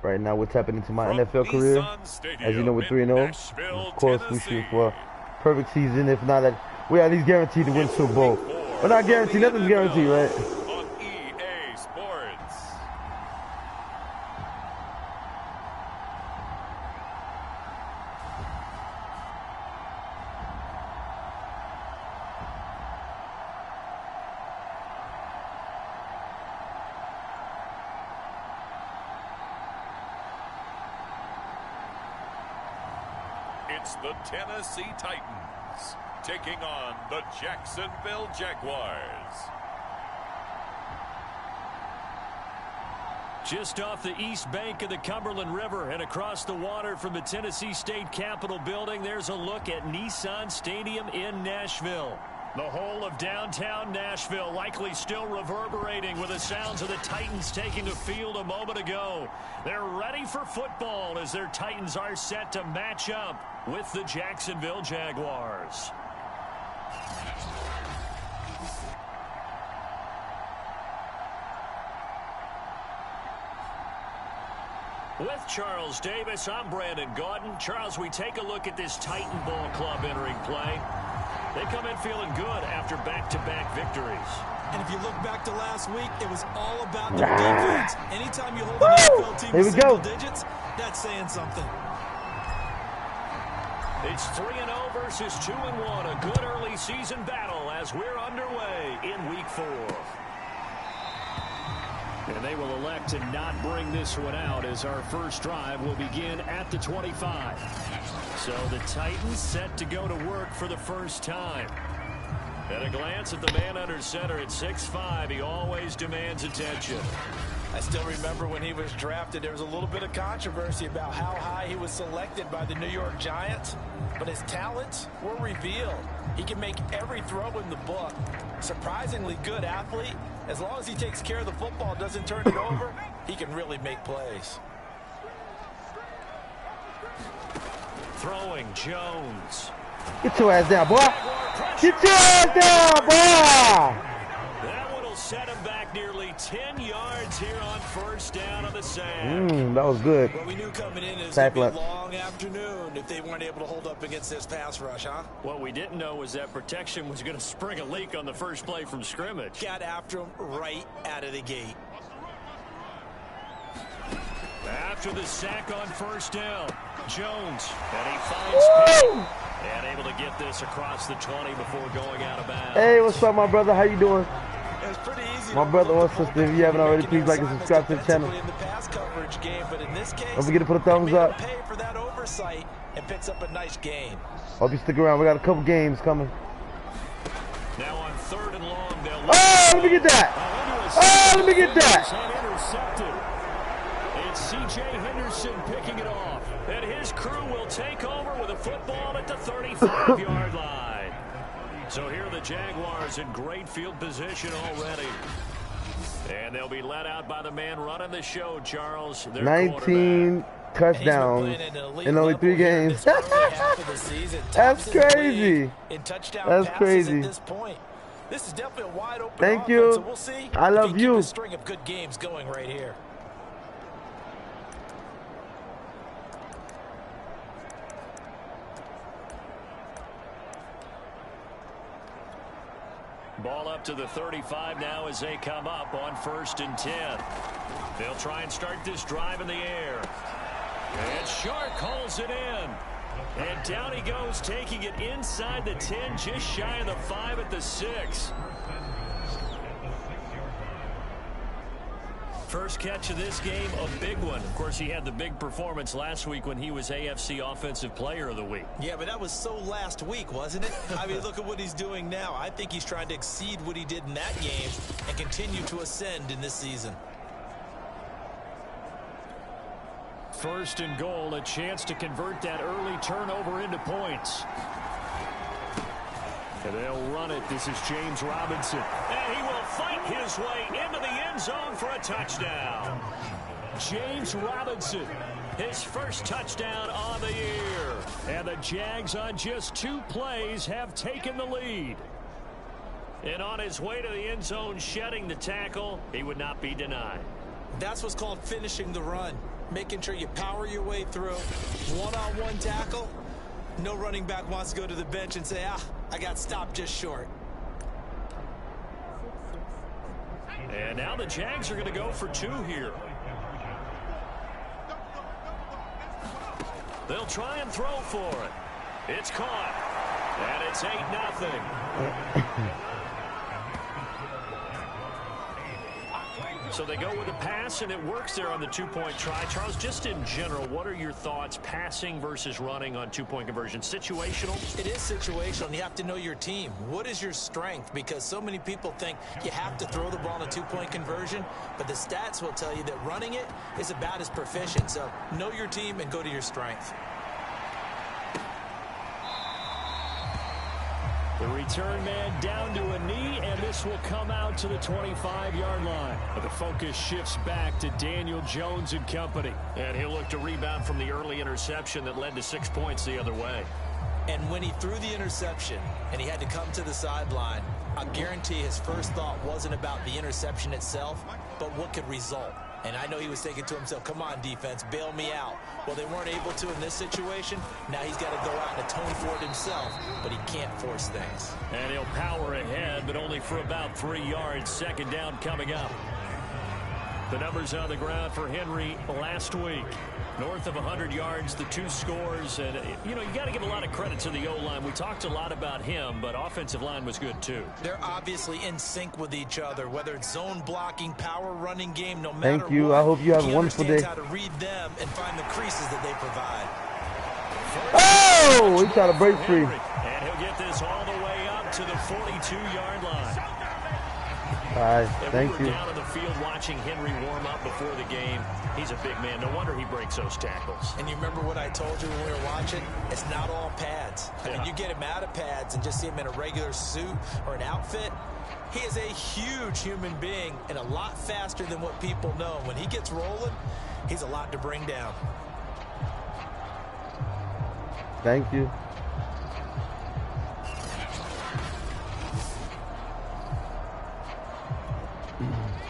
Right now, we're tapping into my NFL career. As you know, we're 3-0. Of course, we shoot for a perfect season. If not, we're at least guaranteed to win Super Bowl. We're not guaranteed. Nothing's guaranteed, right? On EA Sports. It's the Tennessee Titans taking on the Jacksonville Jaguars. Just off the east bank of the Cumberland River and across the water from the Tennessee State Capitol building, there's a look at Nissan Stadium in Nashville. The whole of downtown Nashville likely still reverberating with the sounds of the Titans taking the field a moment ago. They're ready for football as their Titans are set to match up with the Jacksonville Jaguars. With Charles Davis, I'm Brandon Gaudin. Charles, we take a look at this Titan Ball Club entering play. They come in feeling good after back-to-back victories. And if you look back to last week, it was all about their defense. Anytime you hold an NFL team to single digits, that's saying something. It's 3-0 versus 2-1. A good early season battle as we're underway in Week 4. And they will elect to not bring this one out as our first drive will begin at the 25. So the Titans set to go to work for the first time. At a glance at the man under center at 6'5", he always demands attention. I still remember when he was drafted, there was a little bit of controversy about how high he was selected by the New York Giants, but his talents were revealed. He can make every throw in the book. Surprisingly good athlete. As long as he takes care of the football, doesn't turn it over, he can really make plays. Throwing Jones. Get your ass down, boy. Get your ass down, boy. That one will set him back nearly 10 yards here on first down on the sack. That was good. Well, we knew coming in it was going to be a long afternoon if they weren't able to hold up against this pass rush, huh? What we didn't know was that protection was going to spring a leak on the first play from scrimmage. Got after him right out of the gate. After the sack on first down, Jones, and he finds Payne, and able to get this across the 20 before going out of bounds. Hey, what's up, my brother? How you doing? It's pretty easy. My brother or sister, if you haven't already, please like and subscribe to the channel. Don't forget to put a thumbs up. Pay for that oversight and picks up a nice gain. Hope you stick around. We got a couple games coming. Now on 3rd and long, they'll let me get that. Let me get that. It's C.J. Henderson picking it off. And his crew will take over with a football at the 35-yard line. So here are the Jaguars in great field position already. And they'll be let out by the man running the show, Charles. 19 touchdowns in only 3 games. That's crazy. That's crazy. This is definitely a wide open Thank you. So we'll see. I love you. A string of good games going right here. Ball up to the 35 now as they come up on 1st and 10. They'll try and start this drive in the air. And Shark hauls it in. And down he goes, taking it inside the 10, just shy of the 5 at the 6. First catch of this game, a big one. Of course, he had the big performance last week when he was AFC Offensive Player of the Week. Yeah, but that was so last week, wasn't it? I mean, look at what he's doing now. I think he's trying to exceed what he did in that game and continue to ascend in this season. 1st and goal, a chance to convert that early turnover into points. And they'll run it. This is James Robinson. And he will fight his way into the end zone for a touchdown. James Robinson, his first touchdown on the year. And the Jags on just 2 plays have taken the lead. And on his way to the end zone, shedding the tackle, he would not be denied. That's what's called finishing the run. making sure you power your way through. One-on-one tackle. No running back wants to go to the bench and say, I got stopped just short. And now the Jags are going to go for 2 here. They'll try and throw for it. It's caught. And it's 8-0. So they go with a pass, and it works there on the 2-point try. Charles, just in general, what are your thoughts passing versus running on 2-point conversion? Situational? It is situational, and you have to know your team. What is your strength? Because so many people think you have to throw the ball in a 2-point conversion, but the stats will tell you that running it is about as proficient. So know your team and go to your strength. The return man down to a knee, and this will come out to the 25-yard line. But the focus shifts back to Daniel Jones and company. And he'll look to rebound from the early interception that led to 6 points the other way. And when he threw the interception and he had to come to the sideline, I guarantee his first thought wasn't about the interception itself, but what could result. And I know he was thinking to himself, come on, defense, bail me out. Well, they weren't able to in this situation. Now he's got to go out and atone for it himself, but he can't force things. And he'll power ahead, but only for about 3 yards. Second down coming up. The numbers on the ground for Henry last week. North of 100 yards, the 2 scores. And, you know, you got to give a lot of credit to the O-line. We talked a lot about him, but offensive line was good, too. They're obviously in sync with each other, whether it's zone blocking, power running game, no matter what. Thank you. I hope you have a wonderful day. He understands how to read them and find the creases that they provide. Oh, he tried to break free. And he'll get this all the way up to the 42-yard line. All right, thank you. We were down on the field watching Henry warm up before the game. He's a big man. No wonder he breaks those tackles. And you remember what I told you when we were watching? It's not all pads. I mean, you get him out of pads and just see him in a regular suit or an outfit. He is a huge human being and a lot faster than what people know. When he gets rolling, he's a lot to bring down. Thank you.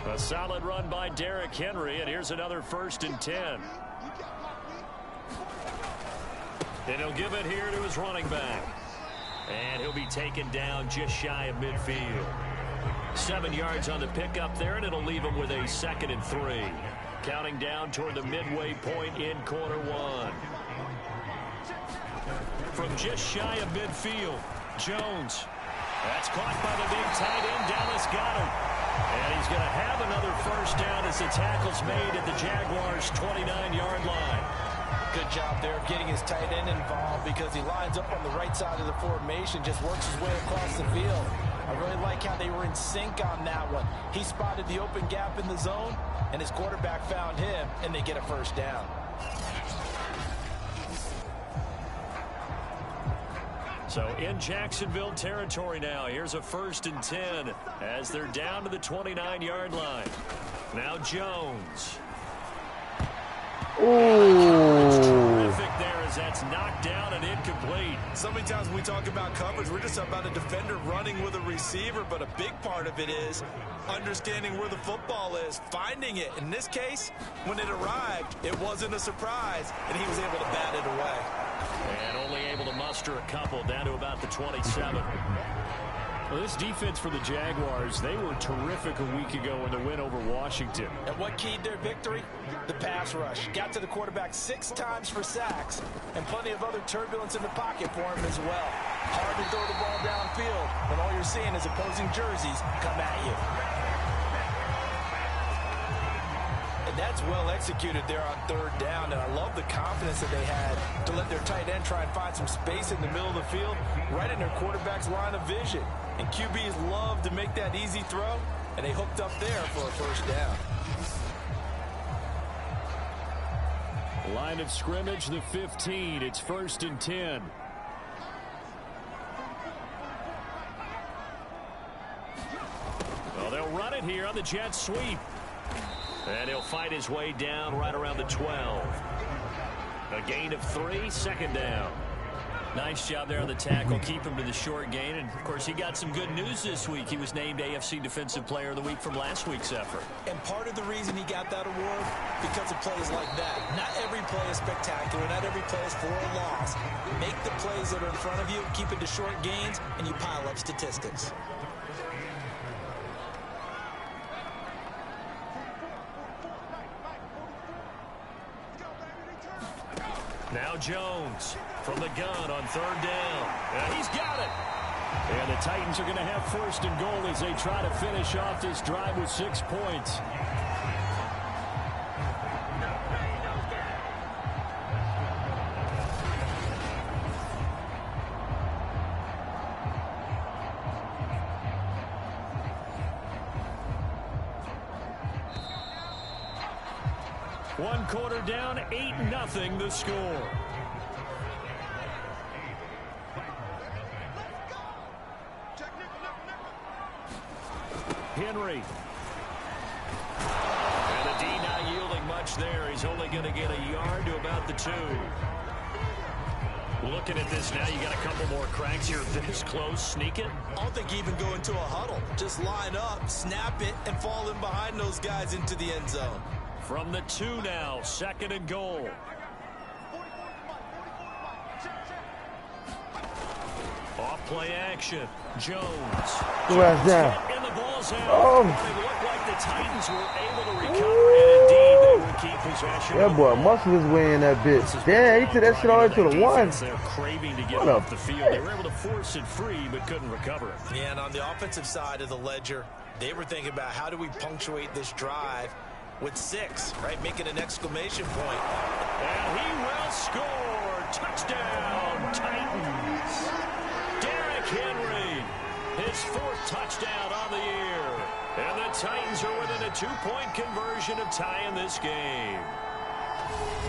A solid run by Derrick Henry, and here's another 1st and 10. And he'll give it here to his running back. And he'll be taken down just shy of midfield. 7 yards on the pickup there, and it'll leave him with a 2nd and 3. Counting down toward the midway point in quarter 1. From just shy of midfield, Jones. That's caught by the big tight end, Dallas Goedert. And he's going to have another 1st down as the tackle's made at the Jaguars' 29-yard line. Good job there of getting his tight end involved because he lines up on the right side of the formation, just works his way across the field. I really like how they were in sync on that one. He spotted the open gap in the zone, and his quarterback found him, and they get a 1st down. So in Jacksonville territory now. Here's a 1st and 10 as they're down to the 29-yard line. Now Jones. Terrific there as that's knocked down and incomplete. So many times when we talk about coverage, we're just about a defender running with a receiver, but a big part of it is understanding where the football is, finding it. In this case, when it arrived, it wasn't a surprise, and he was able to bat it away. And only able to muster a couple down to about the 27. Well, this defense for the Jaguars, they were terrific a week ago in the win over Washington. And what keyed their victory? The pass rush. Got to the quarterback 6 times for sacks, and plenty of other turbulence in the pocket for him as well. Hard to throw the ball downfield when all you're seeing is opposing jerseys come at you. And that's well executed there on 3rd down, and I love the confidence that they had to let their tight end try and find some space in the middle of the field, right in their quarterback's line of vision. And QBs love to make that easy throw, and they hooked up there for a 1st down. Line of scrimmage, the 15. It's 1st and 10. Well, they'll run it here on the jet sweep. And he'll fight his way down right around the 12. A gain of 3, 2nd down. Nice job there on the tackle. Keep him to the short gain. And, of course, he got some good news this week. He was named AFC Defensive Player of the Week from last week's effort. And part of the reason he got that award, because of plays like that. Not every play is spectacular. Not every play is for a loss. Make the plays that are in front of you, keep it to short gains, and you pile up statistics. Now Jones from the gun on 3rd down. And he's got it. And the Titans are going to have 1st and goal as they try to finish off this drive with 6 points. One quarter down, 8-0 the score. Henry. And the D not yielding much there. He's only going to get a yard to about the 2. Looking at this now, you got a couple more cracks here. This close, sneak it. I don't think even go into a huddle. Just line up, snap it, and fall in behind those guys into the end zone. From the 2 now, 2nd and goal. Off play action. Jones. Where's that? And the ball's out. Oh. It looked like the Titans were able to recover, and indeed they will keep possession. That boy muscle his way in that bitch. Damn, he took that shit all the way to the 1. They're craving to get off the field. They were able to force it free, but couldn't recover it. Yeah, and on the offensive side of the ledger, they were thinking about how do we punctuate this drive with 6, right? Making an exclamation point. And he will score. Touchdown, Titans. Derrick Henry, his 4th touchdown on the year. And the Titans are within a 2-point conversion of tying this game.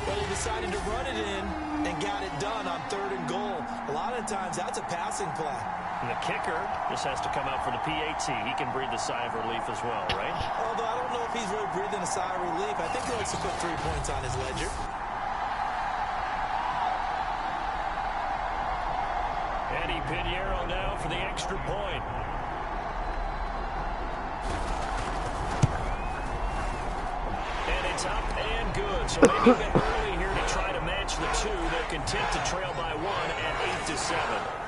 But he decided to run it in and got it done on 3rd and goal. A lot of times that's a passing play. And the kicker just has to come out for the PAT. He can breathe a sigh of relief as well, right? Although I don't know if he's really breathing a sigh of relief. I think he likes to put 3 points on his ledger. Eddie Pinheiro now for the extra point. And it's up and good. So maybe a bit early here to try to match the 2. They're content to trail by 1 at 8-7.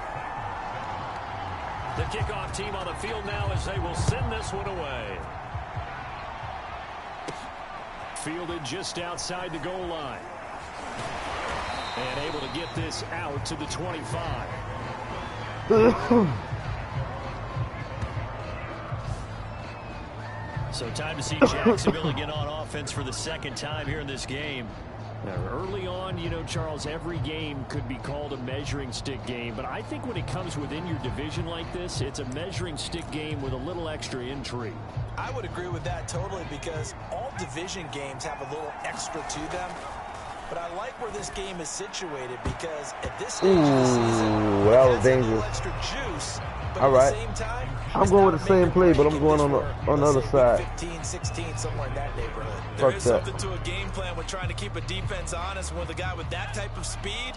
The kickoff team on the field now as they will send this one away. Fielded just outside the goal line. And able to get this out to the 25. So time to see Jacksonville again on offense for the 2nd time here in this game. Now, early on, you know, Charles, every game could be called a measuring stick game. But I think when it comes within your division like this, it's a measuring stick game with a little extra intrigue. I would agree with that totally because all division games have a little extra to them. But I like where this game is situated because at this stage of the season, that was dangerous. Extra juice, but all right. at the same time, I'm going with the same play, but I'm going on the other side. 15, 16, somewhere in that neighborhood. There is something to a game plan with trying to keep a defense honest. With a guy with that type of speed,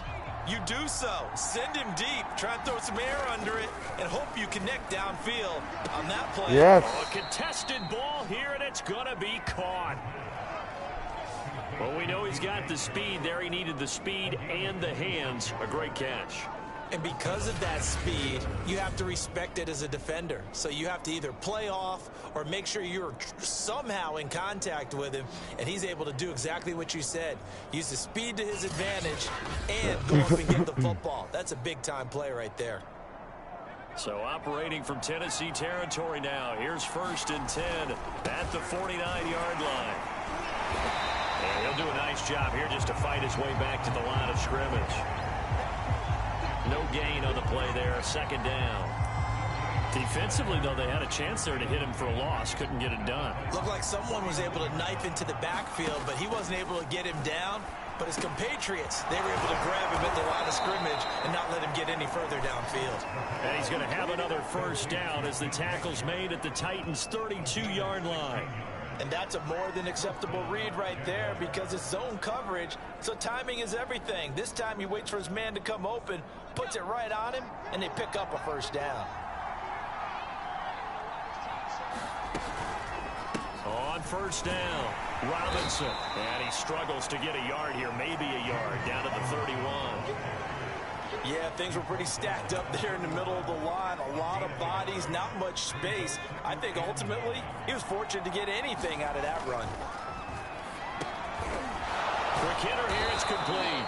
you do so. Send him deep. Try and throw some air under it and hope you connect downfield on that play. Yes. A contested ball here, and it's going to be caught. Well, we know he's got the speed there. He needed the speed and the hands. A great catch. And because of that speed, you have to respect it as a defender. So you have to either play off or make sure you're somehow in contact with him. And he's able to do exactly what you said. Use the speed to his advantage and go up and get the football. That's a big-time play right there. So operating from Tennessee territory now. Here's 1st and 10 at the 49-yard line. And he'll do a nice job here just to fight his way back to the line of scrimmage. No gain on the play there. 2nd down. Defensively, though, they had a chance there to hit him for a loss. Couldn't get it done. Looked like someone was able to knife into the backfield, but he wasn't able to get him down. But his compatriots, they were able to grab him at the line of scrimmage and not let him get any further downfield. And he's going to have another 1st down as the tackle's made at the Titans' 32-yard line. And that's a more than acceptable read right there because it's zone coverage, so timing is everything. This time he waits for his man to come open, puts it right on him, and they pick up a first down. On first down, Robinson. And he struggles to get a yard here, maybe a yard, down to the 31. Yeah, things were pretty stacked up there in the middle of the line. A lot of bodies, not much space. I think ultimately he was fortunate to get anything out of that run. Quick hitter here, it's complete.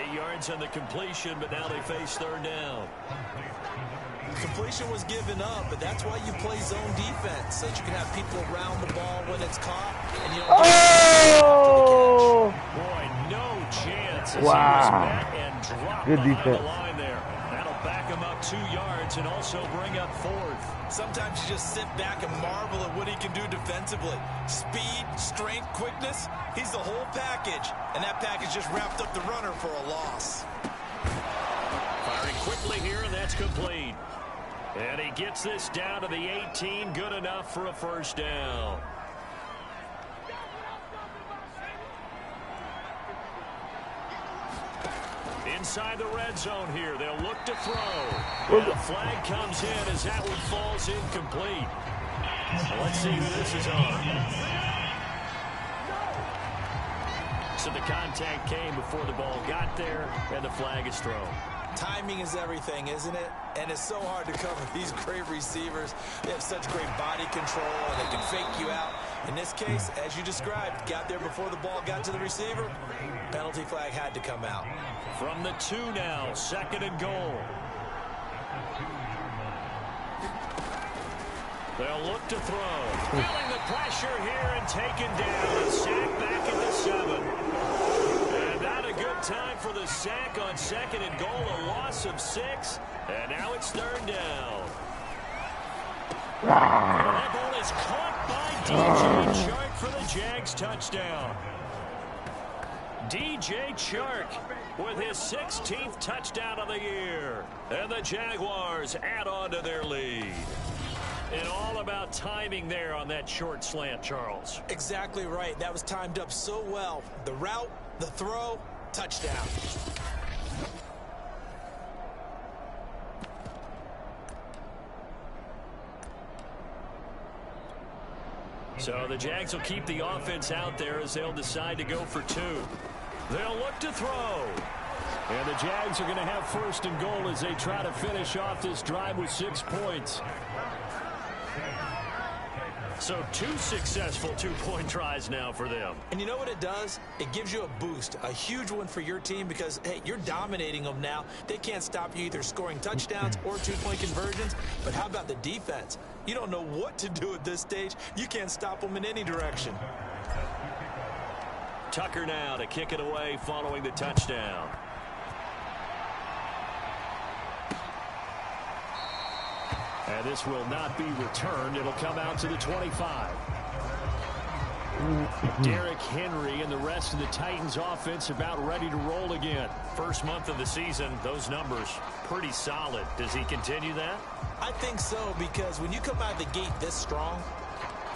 8 yards on the completion, but now they face third down. Completion was given up, but that's why you play zone defense, so that you can have people around the ball when it's caught. And you Oh! Boy, no chance as Wow. he was met and dropped Good behind defense. the line there. That'll back him up 2 yards and also bring up fourth. Sometimes you just sit back and marvel at what he can do defensively. Speed, strength, quickness, he's the whole package. And that package just wrapped up the runner for a loss. Firing quickly here, and that's complete. And he gets this down to the 18, good enough for a first down. Inside the red zone here, they'll look to throw. And the flag comes in as that one falls incomplete. Let's see who this is on. So the contact came before the ball got there, and the flag is thrown. Timing is everything, isn't it? And it's so hard to cover these great receivers. They have such great body control, and they can fake you out. In this case, as you described, got there before the ball got to the receiver. Penalty flag had to come out. From the 2 now, 2nd and goal. They'll look to throw. Feeling the pressure here and taken down. And sacked back at the 7. And not a good time for the sack on 2nd and goal. A loss of 6. And now it's third down. That ball is caught by DJ Chark for the Jags touchdown. DJ Chark with his 16th touchdown of the year. And the Jaguars add on to their lead. And all about timing there on that short slant, Charles. Exactly right. That was timed up so well. The route, the throw, touchdown. So the Jags will keep the offense out there as they'll decide to go for 2. They'll look to throw. And the Jags are going to have 1st and goal as they try to finish off this drive with 6 points. So 2 successful 2-point tries now for them. And you know what it does? It gives you a boost, a huge one for your team because, hey, you're dominating them now. They can't stop you either scoring touchdowns or 2-point conversions. But how about the defense? You don't know what to do at this stage. You can't stop them in any direction. Tucker now to kick it away following the touchdown. And this will not be returned. It'll come out to the 25. Derrick Henry and the rest of the Titans offense about ready to roll again. First month of the season, those numbers pretty solid. Does he continue that? I think so, because when you come out of the gate this strong,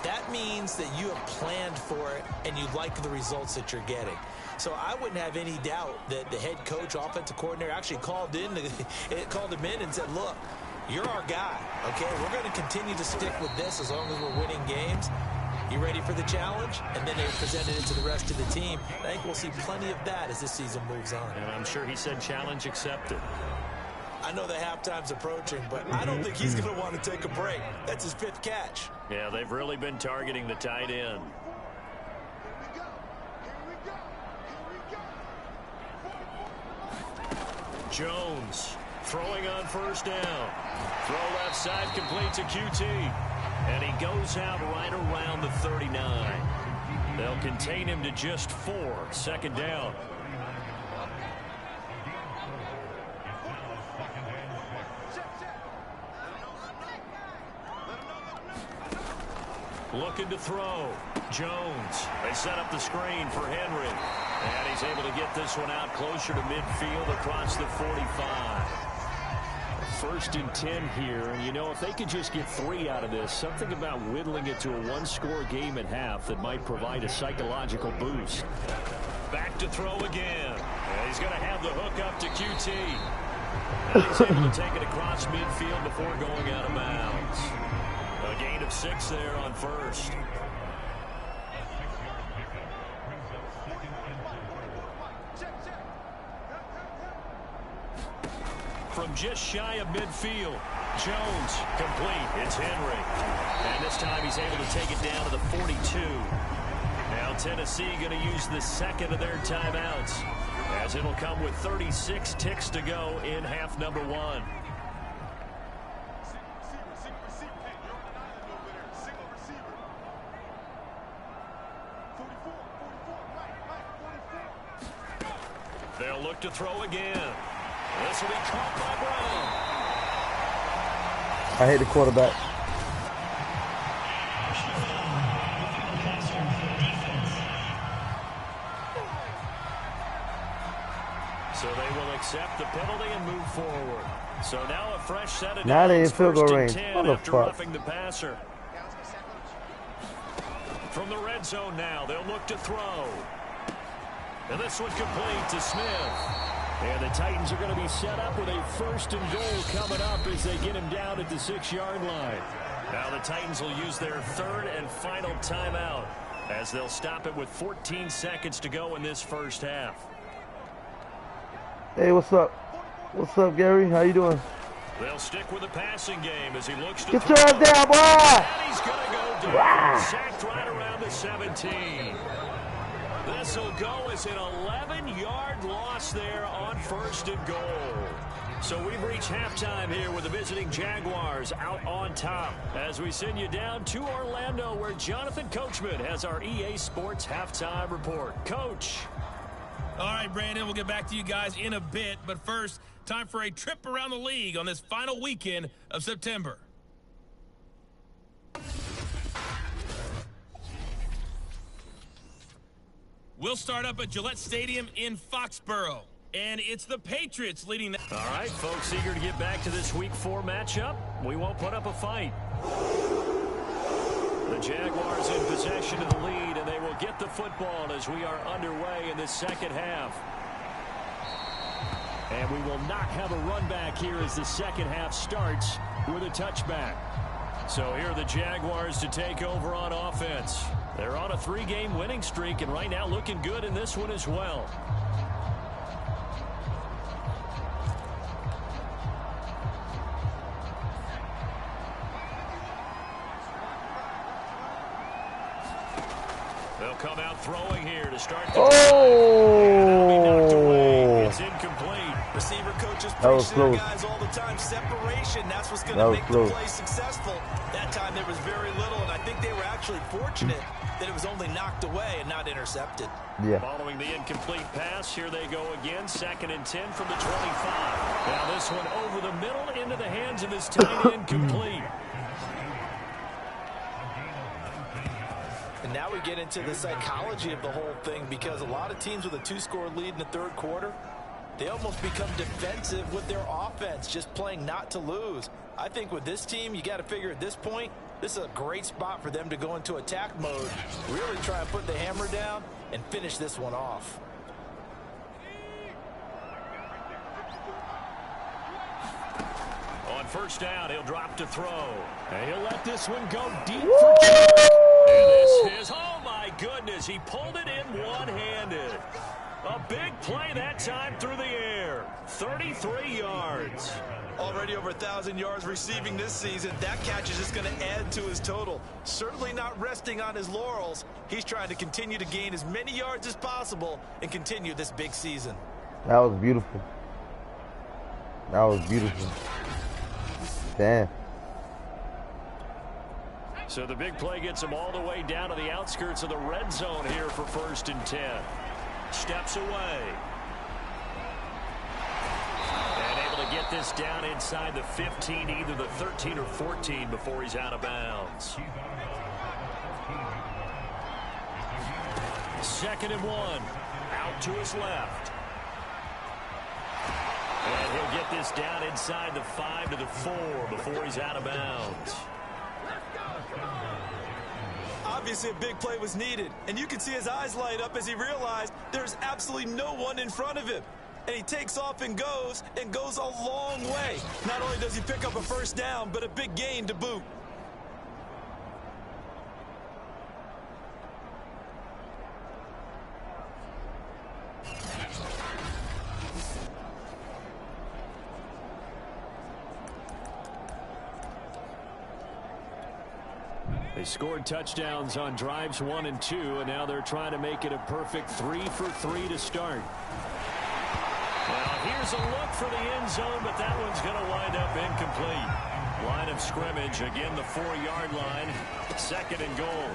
that means that you have planned for it and you like the results that you're getting. So I wouldn't have any doubt that the head coach, offensive coordinator actually called him in and said, look, you're our guy, okay? We're going to continue to stick with this as long as we're winning games. You ready for the challenge? And then they presented it to the rest of the team. I think we'll see plenty of that as this season moves on. And I'm sure he said challenge accepted. I know the halftime's approaching, but I don't think he's going to want to take a break. That's his 5th catch. Yeah, they've really been targeting the tight end. Jones throwing on first down. Throw left side, complete to QT. And he goes out right around the 39. They'll contain him to just 4. 2nd down. Looking to throw. Jones. They set up the screen for Henry. And he's able to get this one out closer to midfield across the 45. 1st and 10 here. And, you know, if they could just get 3 out of this, something about whittling it to a 1-score game at half that might provide a psychological boost. Back to throw again. And he's going to have the hook up to QT. And he's able to take it across midfield before going out of bounds. A gain of 6 there on 1st. From just shy of midfield, Jones complete. It's Henry. And this time he's able to take it down to the 42. Now Tennessee going to use the second of their timeouts, as it'll come with 36 ticks to go in half number 1. They'll look to throw again. This will be caught by Brown. I hate the quarterback. So they will accept the penalty and move forward. So now a fresh set of now they in downs, field goal 1st and range. 10 after roughing the passer. From the red zone now, they'll look to throw. And this one complete to Smith. And the Titans are going to be set up with a 1st and goal coming up as they get him down at the 6-yard line. Now the Titans will use their 3rd and final timeout, as they'll stop it with 14 seconds to go in this first half. Hey, what's up? What's up, Gary? How you doing? They'll stick with the passing game as he looks to get your ass down, boy! And he's going to go down. Sacked right around the 17. This will go as an 11-yard loss there on 1st and goal. So we've reached halftime here with the visiting Jaguars out on top, as we send you down to Orlando, where Jonathan Coachman has our EA Sports halftime report. Coach. All right, Brandon, we'll get back to you guys in a bit. But first, time for a trip around the league on this final weekend of September. We'll start up at Gillette Stadium in Foxborough. And it's the Patriots leading that. All right, folks, eager to get back to this Week 4 matchup. We won't put up a fight. The Jaguars in possession of the lead, and they will get the football as we are underway in the second half. And we will not have a run back here as the second half starts with a touchback. So here are the Jaguars to take over on offense. They're on a 3-game winning streak, and right now looking good in this one as well. They'll come out throwing here to start the It's incomplete. Receiver coaches preach to their guys all the time. Separation, that's what's going to make the play successful. That time there was very little, and I think they were actually fortunate that it was only knocked away and not intercepted. Yeah. Following the incomplete pass, here they go again. 2nd and 10 from the 25. Now this one over the middle into the hands of his tight end, complete. And now we get into the psychology of the whole thing, because a lot of teams with a 2-score lead in the 3rd quarter, they almost become defensive with their offense, just playing not to lose. I think with this team, you got to figure at this point, this is a great spot for them to go into attack mode, really try and put the hammer down and finish this one off. On 1st down, he'll drop to throw. And he'll let this one go deep for Chark. And this is, oh my goodness, he pulled it in one-handed. A big play that time through the air. 33 yards. Already over 1,000 yards receiving this season. That catch is just going to add to his total. Certainly not resting on his laurels. He's trying to continue to gain as many yards as possible and continue this big season. That was beautiful. That was beautiful. Damn. So the big play gets him all the way down to the outskirts of the red zone here for 1st and 10. Steps away. And able to get this down inside the 15, either the 13 or 14 before he's out of bounds. 2nd and 1. Out to his left. And he'll get this down inside the 5 to the 4 before he's out of bounds. Obviously, a big play was needed, and you can see his eyes light up as he realized there's absolutely no one in front of him. And he takes off and goes a long way. Not only does he pick up a first down, but a big gain to boot. They scored touchdowns on drives 1 and 2, and now they're trying to make it a perfect 3 for 3 to start. Well, here's a look for the end zone, but that one's going to wind up incomplete. Line of scrimmage, again the 4-yard line, 2nd and goal.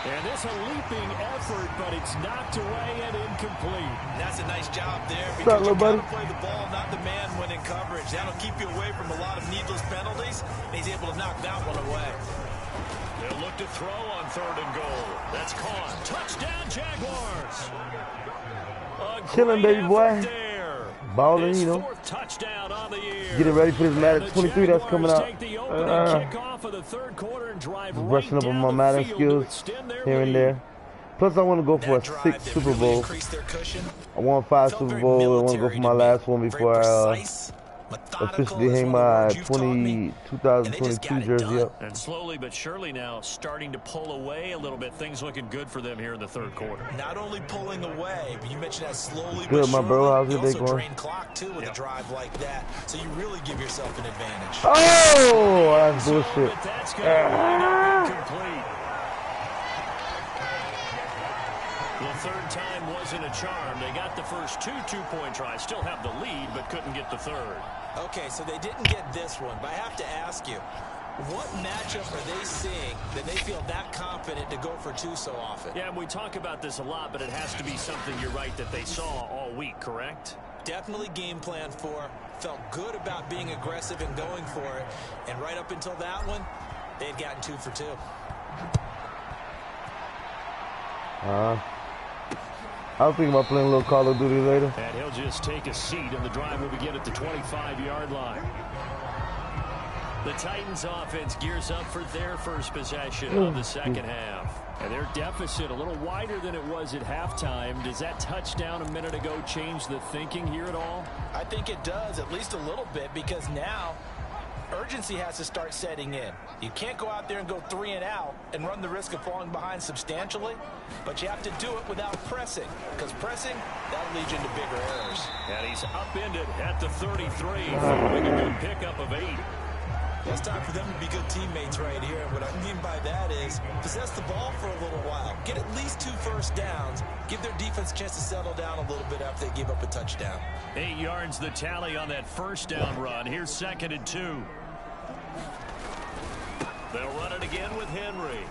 And this a leaping effort, but it's knocked away and incomplete. That's a nice job there because you got to play the ball, not the man when in coverage. That'll keep you away from a lot of needless penalties, and he's able to knock that one away. They'll look to throw on 3rd and goal. That's caught. Touchdown, Jaguars. Chilling, baby boy. Balling, you know. Touchdown on the year. Getting ready for this Madden 23 that's coming out. Just brushing up on my Madden skills here and there. Plus, I want to go for a 6th Super Bowl. I won 5 Super Bowls. I want to go for my last one before I officially hang my 2022 jersey up. And slowly but surely now starting to pull away a little bit. Things looking good for them here in the 3rd quarter. Not only pulling away, but you mentioned that slowly good, but my bro. How's your surely. day You also going? drain clock too with a drive like that, so you really give yourself an advantage. Oh, that's bullshit. But that's going to wind up incomplete. The 3rd time wasn't a charm. They got the first 2 two-point tries. Still have the lead, but couldn't get the 3rd. Okay, so they didn't get this one, but I have to ask you, what matchup are they seeing that they feel that confident to go for 2 so often? Yeah, and we talk about this a lot, but it has to be something, you're right, that they saw all week, correct? Definitely game plan for, felt good about being aggressive and going for it, and right up until that one, they had gotten 2 for 2. I was thinking about playing a little Call of Duty later. And he'll just take a seat, and the drive will begin at the 25-yard line. The Titans offense gears up for their first possession of the 2nd half. And their deficit a little wider than it was at halftime. Does that touchdown a minute ago change the thinking here at all? I think it does, at least a little bit, because now urgency has to start setting in. You can't go out there and go 3 and out and run the risk of falling behind substantially, but you have to do it without pressing, because pressing, that'll lead you into bigger errors. And he's upended at the 33, following a good pickup of 8. It's time for them to be good teammates right here. And what I mean by that is possess the ball for a little while. Get at least 2 first downs. Give their defense a chance to settle down a little bit after they give up a touchdown. 8 yards the tally on that first down run. Here's 2nd and 2. They'll run it again with Henry.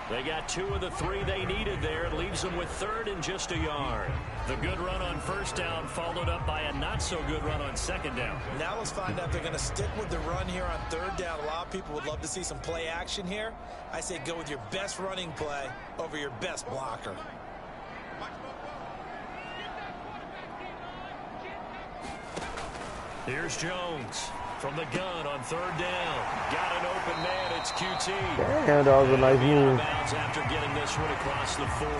They got 2 of the 3 they needed there. It leaves them with 3rd and just a yard. The good run on first down followed up by a not-so-good run on 2nd down. Now let's find out if they're going to stick with the run here on 3rd down. A lot of people would love to see some play action here. I say go with your best running play over your best blocker. Here's Jones from the gun on 3rd down. Got an open man. It's QT. Damn, that was a nice move. After getting this one across the 40.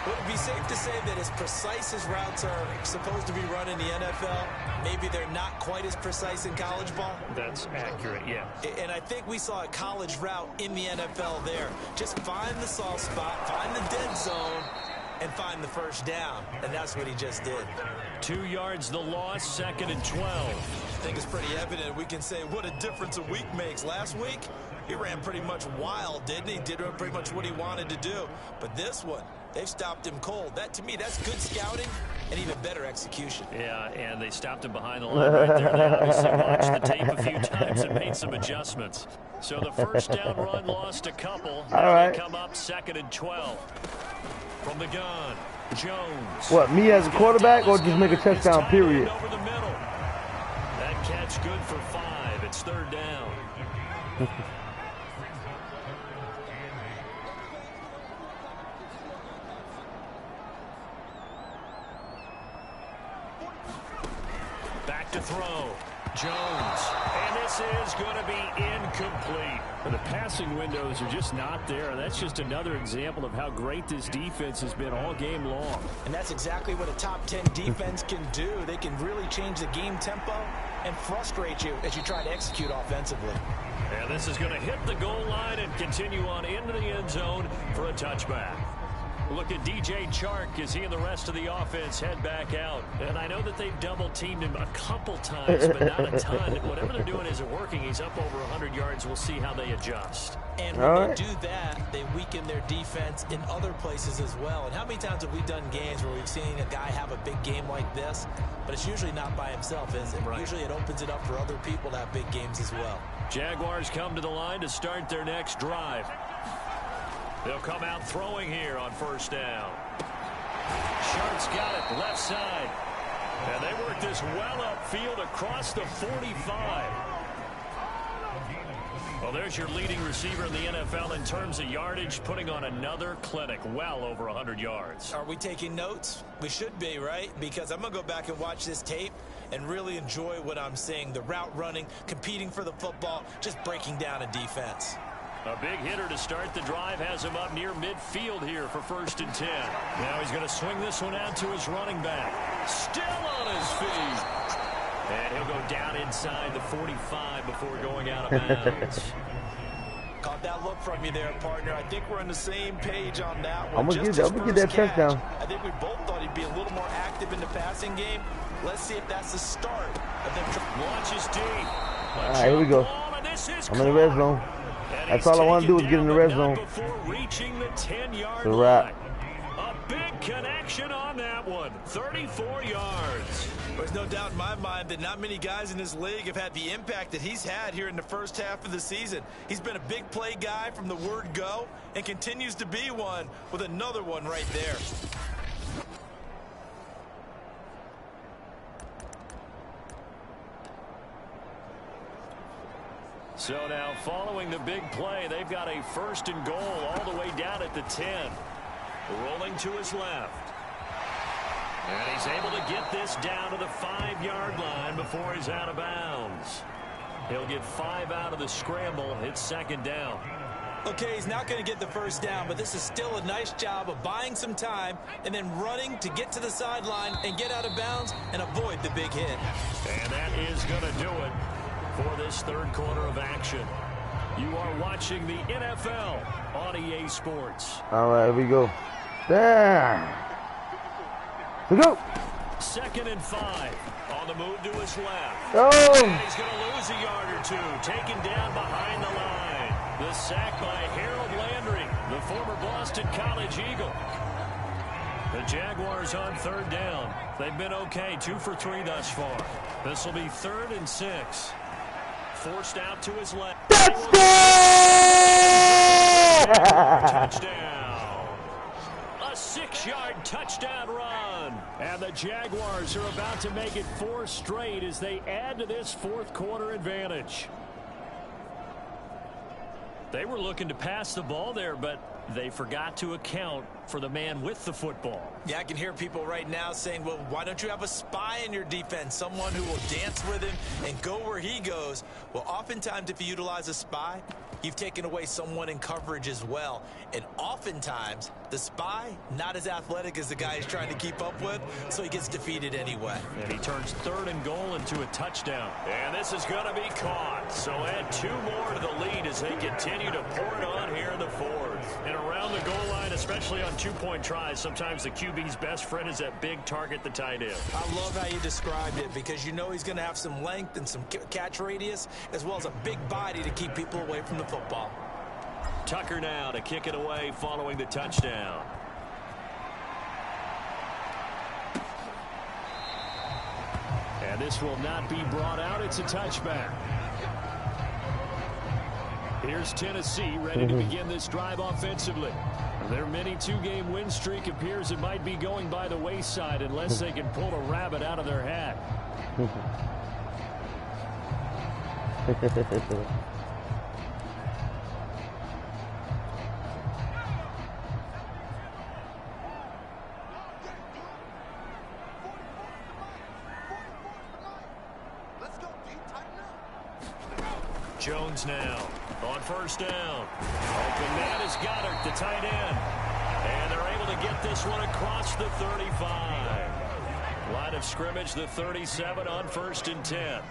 Would it be safe to say that as precise as routes are supposed to be run in the NFL, maybe they're not quite as precise in college ball? That's accurate, yeah. And I think we saw a college route in the NFL there. Just find the soft spot, find the dead zone, and find the first down. And that's what he just did. 2 yards the loss, 2nd and 12. I think it's pretty evident. We can say what a difference a week makes. Last week, he ran pretty much wild, didn't he? Did pretty much what he wanted to do. But this one, they've stopped him cold. That, to me, that's good scouting and even better execution. Yeah, and they stopped him behind the line right there. They obviously watched the tape a few times and made some adjustments. So the first down run lost a couple. All right. They come up 2nd and 12. From the gun, Jones. What, me as a quarterback or just make a touchdown, period? Over the middle. That catch good for 5. It's 3rd down. back to throw. Jones. And this is going to be incomplete. The passing windows are just not there. That's just another example of how great this defense has been all game long. And that's exactly what a top 10 defense can do. They can really change the game tempo and frustrate you as you try to execute offensively. And this is going to hit the goal line and continue on into the end zone for a touchback. Look at DJ Chark as he and the rest of the offense head back out. And I know that they've double-teamed him a couple times, but not a ton. Whatever they're doing isn't working. He's up over 100 yards. We'll see how they adjust. And when they do that, they weaken their defense in other places as well. And how many times have we done games where we've seen a guy have a big game like this, but it's usually not by himself, is it? Right. Usually it opens it up for other people to have big games as well. Jaguars come to the line to start their next drive. They'll come out throwing here on first down. Sharp's got it left side. And they work this well upfield across the 45. Well, there's your leading receiver in the NFL in terms of yardage, putting on another clinic, well over 100 yards. Are we taking notes? We should be, right? Because I'm going to go back and watch this tape and really enjoy what I'm seeing. The route running, competing for the football, just breaking down a defense. A big hitter to start the drive has him up near midfield here for 1st and 10. Now he's going to swing this one out to his running back. Still on his feet. And he'll go down inside the 45 before going out of bounds. Caught that look from you there, partner. I think we're on the same page on that one. I'm going to get that touchdown. I think we both thought he'd be a little more active in the passing game. Let's see if that's the start of them. Launches deep. All right, here we go. I'm in the red zone. That's all I want to do is get in the red zone. Before reaching the 10-yard line. Wrap. A big connection on that one. 34 yards. There's no doubt in my mind that not many guys in this league have had the impact that he's had here in the first half of the season. He's been a big play guy from the word go and continues to be one with another one right there. So now following the big play, they've got a 1st and goal all the way down at the 10. Rolling to his left. And he's able to get this down to the 5-yard line before he's out of bounds. He'll get 5 out of the scramble. It's 2nd down. Okay, he's not going to get the 1st down, but this is still a nice job of buying some time and then running to get to the sideline and get out of bounds and avoid the big hit. And that is going to do it for this 3rd quarter of action. You are watching the NFL on EA Sports. All right, here we go. There. Let's go. 2nd and 5. On the move to his left. Oh. And he's going to lose a yard or two. Taken down behind the line. The sack by Harold Landry, the former Boston College Eagle. The Jaguars on 3rd down. They've been okay, 2 for 3 thus far. This will be 3rd and 6. Forced out to his left. Touchdown. A 6-yard touchdown run. And the Jaguars are about to make it 4 straight as they add to this 4th quarter advantage. They were looking to pass the ball there, but they forgot to account for the man with the football. Yeah, I can hear people right now saying, well, why don't you have a spy in your defense, someone who will dance with him and go where he goes? Well, oftentimes if you utilize a spy, you've taken away someone in coverage as well. And oftentimes, the spy, not as athletic as the guy he's trying to keep up with, so he gets defeated anyway. And he turns 3rd and goal into a touchdown. And this is going to be caught. So add 2 more to the lead as they continue to pour it on here in the 4th. And around the goal line, especially on 2-point tries, sometimes the QB's best friend is that big target, the tight end. I love how you described it because you know he's going to have some length and some catch radius as well as a big body to keep people away from the football. Tucker now to kick it away following the touchdown. And this will not be brought out. It's a touchback. Here's Tennessee ready to begin this drive offensively. Their mini 2-game win streak appears it might be going by the wayside unless they can pull a rabbit out of their hat. Jones now on first down. Open man is Goddard, the tight end. And they're able to get this one across the 35. Line of scrimmage, the 37 on 1st and 10.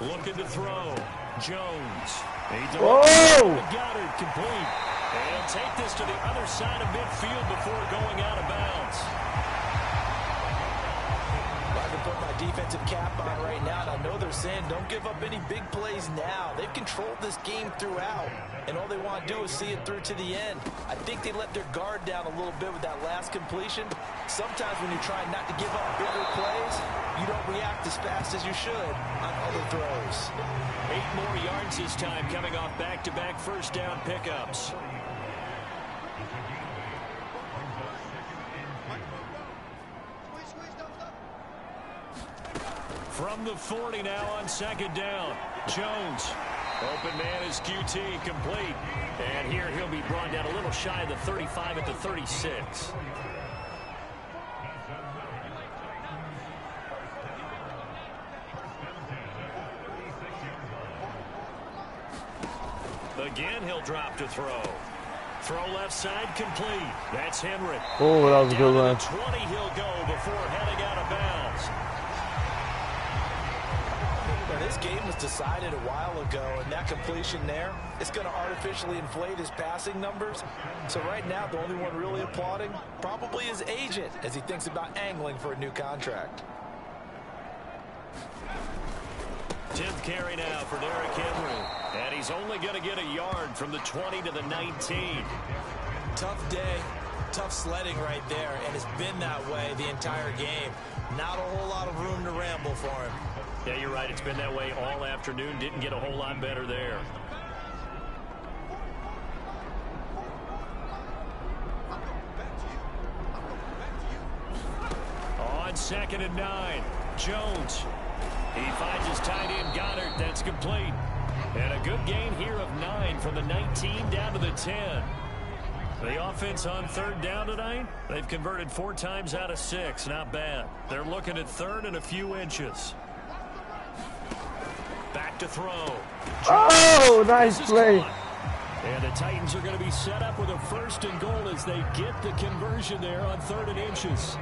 Looking to throw. Jones. Goddard complete. And take this to the other side of midfield before going out of bounds. I can put my defensive cap on right now, and I know they're saying don't give up any big plays now. They've controlled this game throughout, and all they want to do is see it through to the end. I think they let their guard down a little bit with that last completion. Sometimes when you're trying not to give up bigger plays, you don't react as fast as you should on other throws. 8 more yards this time, coming off back-to-back first down pickups. From the 40 now on 2nd down. Jones. Open man is QT, complete. And here he'll be brought down a little shy of the 35 at the 36. Again, he'll drop to throw. Throw left side, complete. That's Henry. Oh, that was a good one. one. 20 he'll go before heading out of bounds. Now, this game was decided a while ago, and that completion there, it's going to artificially inflate his passing numbers. So right now, the only one really applauding probably his agent as he thinks about angling for a new contract. 10th carry now for Derrick Henry. And he's only going to get a yard from the 20 to the 19. Tough day, tough sledding right there, and it's been that way the entire game. Not a whole lot of room to ramble for him. Yeah, you're right. It's been that way all afternoon. Didn't get a whole lot better there. On 2nd and 9, Jones. He finds his tight end, Goddard. That's complete. And a good gain here of 9 from the 19 down to the 10. The offense on 3rd down tonight, they've converted 4 times out of 6. Not bad. They're looking at 3rd and a few inches. Back to throw. Oh, nice play. And the Titans are going to be set up with a 1st and goal as they get the conversion there on 3rd and inches.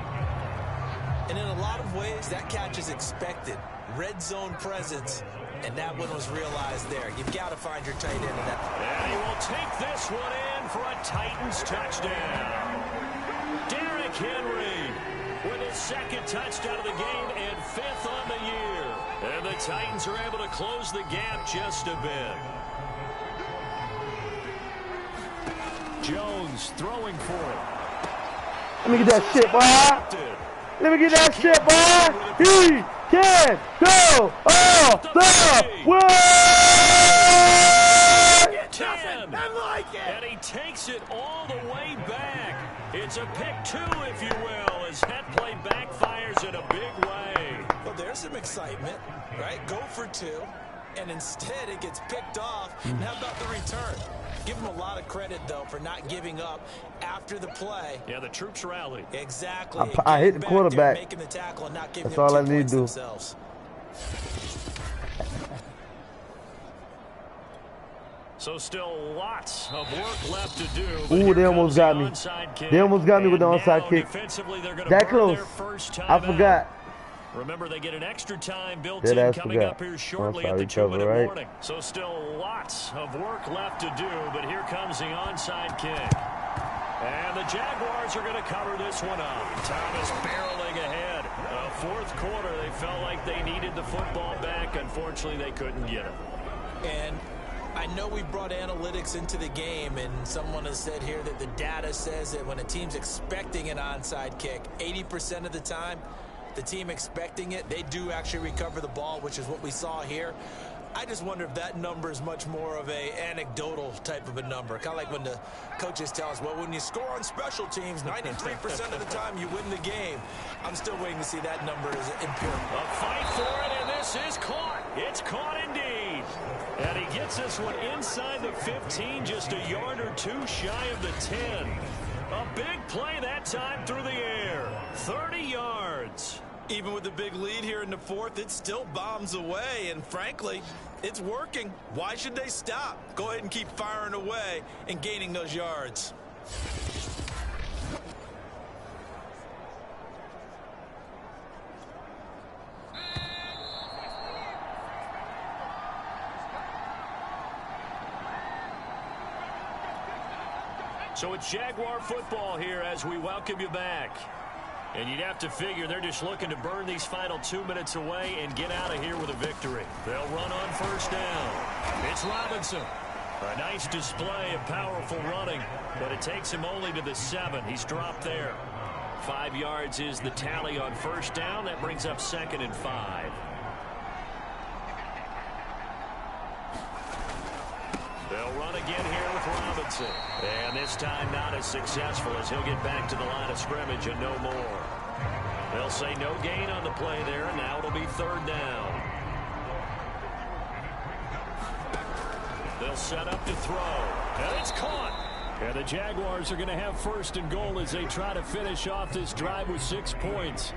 And in a lot of ways, that catch is expected. Red zone presence, and that one was realized there. You've got to find your tight end in that. And he will take this one in for a Titans touchdown. Derrick Henry with his 2nd touchdown of the game and 5th on the year. And the Titans are able to close the gap just a bit. Jones throwing for it. Let me get that shit, boy. Let me get that shit, boy. He can go all the way. 10. And he takes it all the way back. It's a pick 2, if you will, as that play backfires in a big way. Well, there's some excitement, right? Go for 2, and instead it gets picked off. And how about the return? Give him a lot of credit, though, for not giving up after the play. Yeah, the troops rallied. Exactly. I hit the quarterback. Making the tackle and not giving That's all I need to do. Themselves. So still lots of work left to do. Ooh, they almost got me. They almost got me with the onside kick. That close. I forgot. Remember, they get an extra time built in coming up here shortly at the 2-minute warning. So still lots of work left to do, but here comes the onside kick. And the Jaguars are going to cover this one up. Thomas barreling ahead. 4th quarter, they felt like they needed the football back. Unfortunately, they couldn't get it. And I know we brought analytics into the game, and someone has said here that the data says that when a team's expecting an onside kick, 80% of the time, the team expecting it, they do actually recover the ball, which is what we saw here. I just wonder if that number is much more of a anecdotal type of a number. Kind of like when the coaches tell us, well, when you score on special teams, 93% of the time you win the game. I'm still waiting to see that number as empirical. A fight for it, and this is caught. It's caught indeed. And he gets this one inside the 15, just a yard or 2 shy of the 10. A big play that time through the air. 30 yards. Even with the big lead here in the fourth, it still bombs away, and frankly, it's working. Why should they stop? Go ahead and keep firing away and gaining those yards. So it's Jaguar football here as we welcome you back. And you'd have to figure they're just looking to burn these final 2 minutes away and get out of here with a victory. They'll run on first down. It's Robinson. A nice display of powerful running, but it takes him only to the 7. He's dropped there. 5 yards is the tally on first down. That brings up 2nd and 5. They'll run again here with Robinson. And this time not as successful as he'll get back to the line of scrimmage and no more. They'll say no gain on the play there, and now it'll be 3rd down. They'll set up to throw. And it's caught. And the Jaguars are going to have 1st and goal as they try to finish off this drive with 6 points.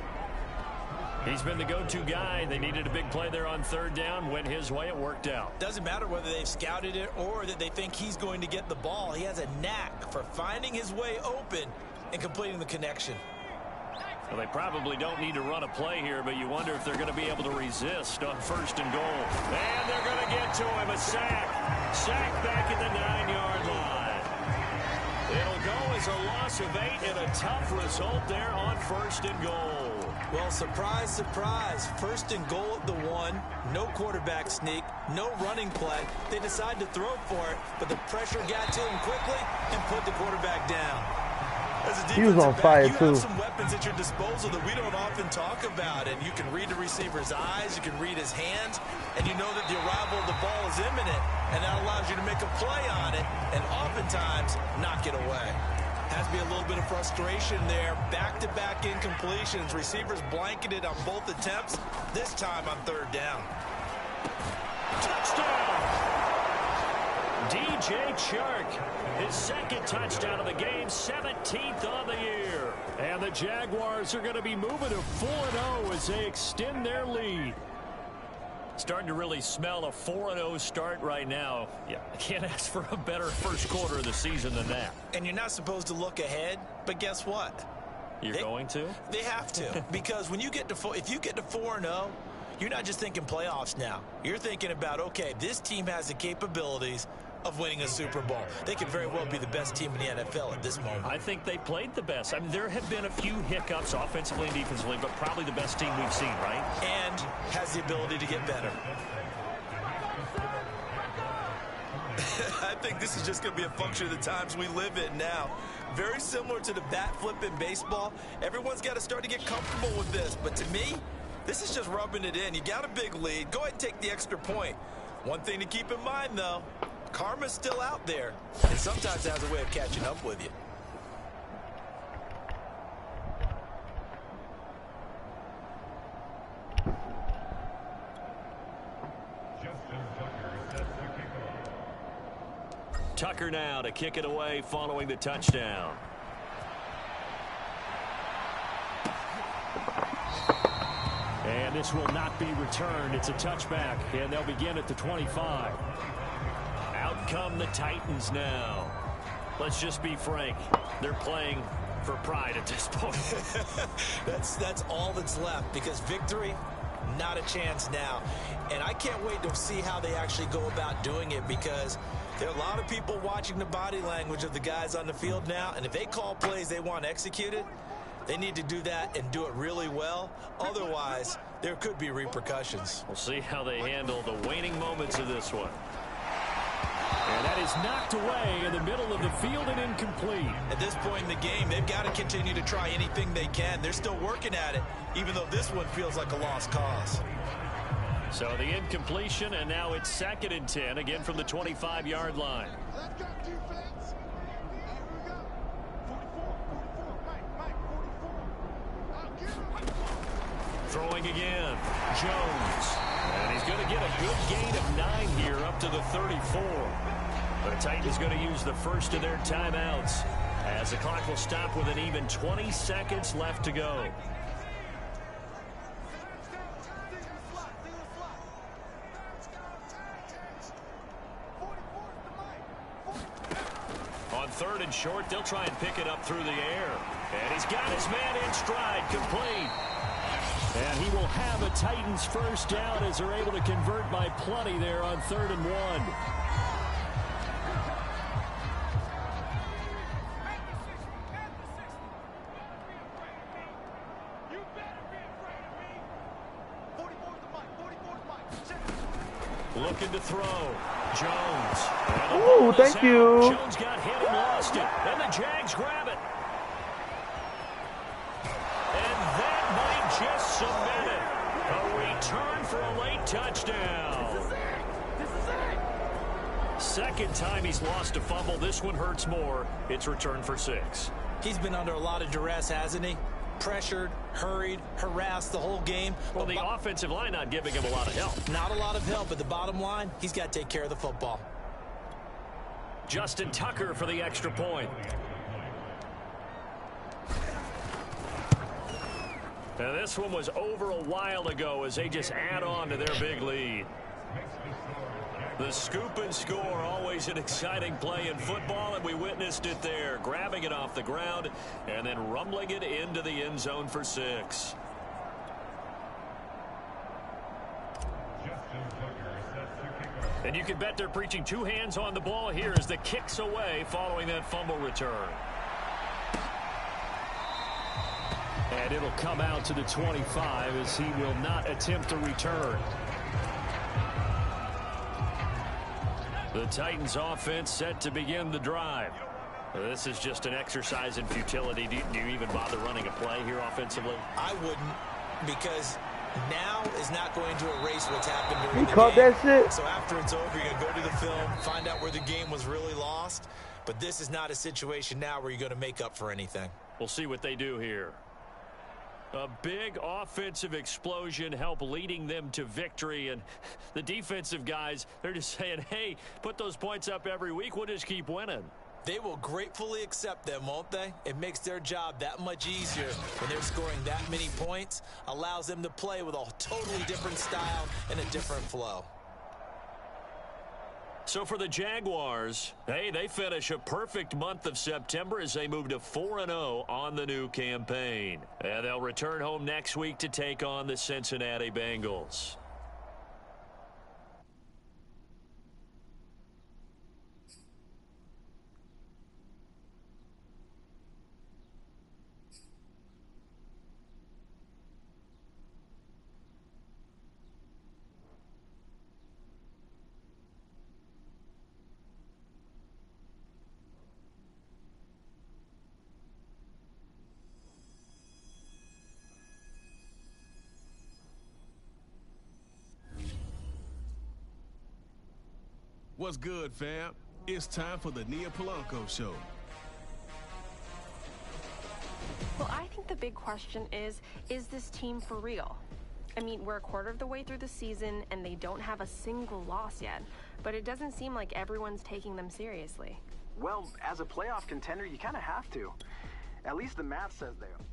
He's been the go-to guy. They needed a big play there on 3rd down. Went his way. It worked out. Doesn't matter whether they've scouted it or that they think he's going to get the ball. He has a knack for finding his way open and completing the connection. Well, they probably don't need to run a play here, but you wonder if they're going to be able to resist on 1st and goal. And they're going to get to him. A sack. Sack back at the 9-yard line. It'll go as a loss of 8 and a tough result there on 1st and goal. Well, surprise, surprise. 1st and goal at the 1. No quarterback sneak. No running play. They decide to throw for it, but the pressure got to him quickly and put the quarterback down. He was on fire, too. You have some weapons at your disposal that we don't often talk about, and you can read the receiver's eyes, you can read his hands, and you know that the arrival of the ball is imminent, and that allows you to make a play on it, and oftentimes knock it away. Has to be a little bit of frustration there. Back-to-back incompletions. Receivers blanketed on both attempts, this time on 3rd down. Touchdown! DJ Chark, his 2nd touchdown of the game, 17th on the year. And the Jaguars are going to be moving to 4-0 as they extend their lead. Starting to really smell a 4-0 start right now. Yeah, I can't ask for a better first quarter of the season than that. And you're not supposed to look ahead, but guess what? You're going to? They have to, because when you get to if you get to 4-0, you're not just thinking playoffs now. You're thinking about, okay, this team has the capabilities of winning a Super Bowl. They could very well be the best team in the NFL at this moment. I think they played the best. I mean, there have been a few hiccups offensively and defensively, but probably the best team we've seen, right? And has the ability to get better. I think this is just going to be a function of the times we live in now. Very similar to the bat flip in baseball. Everyone's got to start to get comfortable with this. But to me, this is just rubbing it in. You got a big lead. Go ahead and take the extra point. One thing to keep in mind, though, karma's still out there, and sometimes it has a way of catching up with you. Tucker now to kick it away following the touchdown. And this will not be returned. It's a touchback, and they'll begin at the 25. Out come the Titans now. Let's just be frank. They're playing for pride at this point. That's all that's left, because victory, not a chance now. And I can't wait to see how they actually go about doing it, because there are a lot of people watching the body language of the guys on the field now, and if they call plays they want executed, they need to do that and do it really well. Otherwise, there could be repercussions. We'll see how they handle the waning moments of this one. And that is knocked away in the middle of the field and incomplete. At this point in the game, they've got to continue to try anything they can. They're still working at it, even though this one feels like a lost cause. So the incompletion, and now it's 2nd and 10, again from the 25-yard line. Throwing again, Jones. And he's going to get a good gain of 9 here up to the 34. But the Titans going to use the first of their timeouts as the clock will stop with an even 20 seconds left to go. short. They'll try and pick it up through the air. And he's got his man in stride, complete. And he will have a Titans first down as they're able to convert by plenty there on 3rd and 1. Looking to throw. Jones. Ooh, thank you. Jones got hit and lost it. And the Jags grab it. And that might just cement it. A return for a late touchdown. This is it. Second time he's lost a fumble. This one hurts more. It's returned for 6. He's been under a lot of duress, hasn't he? Pressured, hurried, harassed the whole game. Well, the offensive line not giving him a lot of help. Not a lot of help, but the bottom line, he's got to take care of the football. Justin Tucker for the extra point. Now this one was over a while ago as they just add on to their big lead. The scoop and score, always an exciting play in football, and we witnessed it there, grabbing it off the ground and then rumbling it into the end zone for 6. And you can bet they're preaching 2 hands on the ball here as the kick's away following that fumble return. And it'll come out to the 25 as he will not attempt to return. The Titans offense set to begin the drive. This is just an exercise in futility. Do you even bother running a play here offensively? I wouldn't, because now is not going to erase what's happened during You the caught game. that shit? So after it's over, you're going to go to the film, find out where the game was really lost. But this is not a situation now where you're going to make up for anything. We'll see what they do here. A big offensive explosion help leading them to victory. And the defensive guys, they're just saying, hey, put those points up every week. We'll just keep winning. They will gratefully accept them, won't they? It makes their job that much easier when they're scoring that many points. Allows them to play with a totally different style and a different flow. So for the Jaguars, hey, they finish a perfect month of September as they move to 4-0 on the new campaign. And they'll return home next week to take on the Cincinnati Bengals. What's good, fam? It's time for the Nia Polanco Show. Well, I think the big question is this team for real? I mean, we're a quarter of the way through the season, and they don't have a single loss yet. But it doesn't seem like everyone's taking them seriously. Well, as a playoff contender, you kind of have to. At least the math says they are.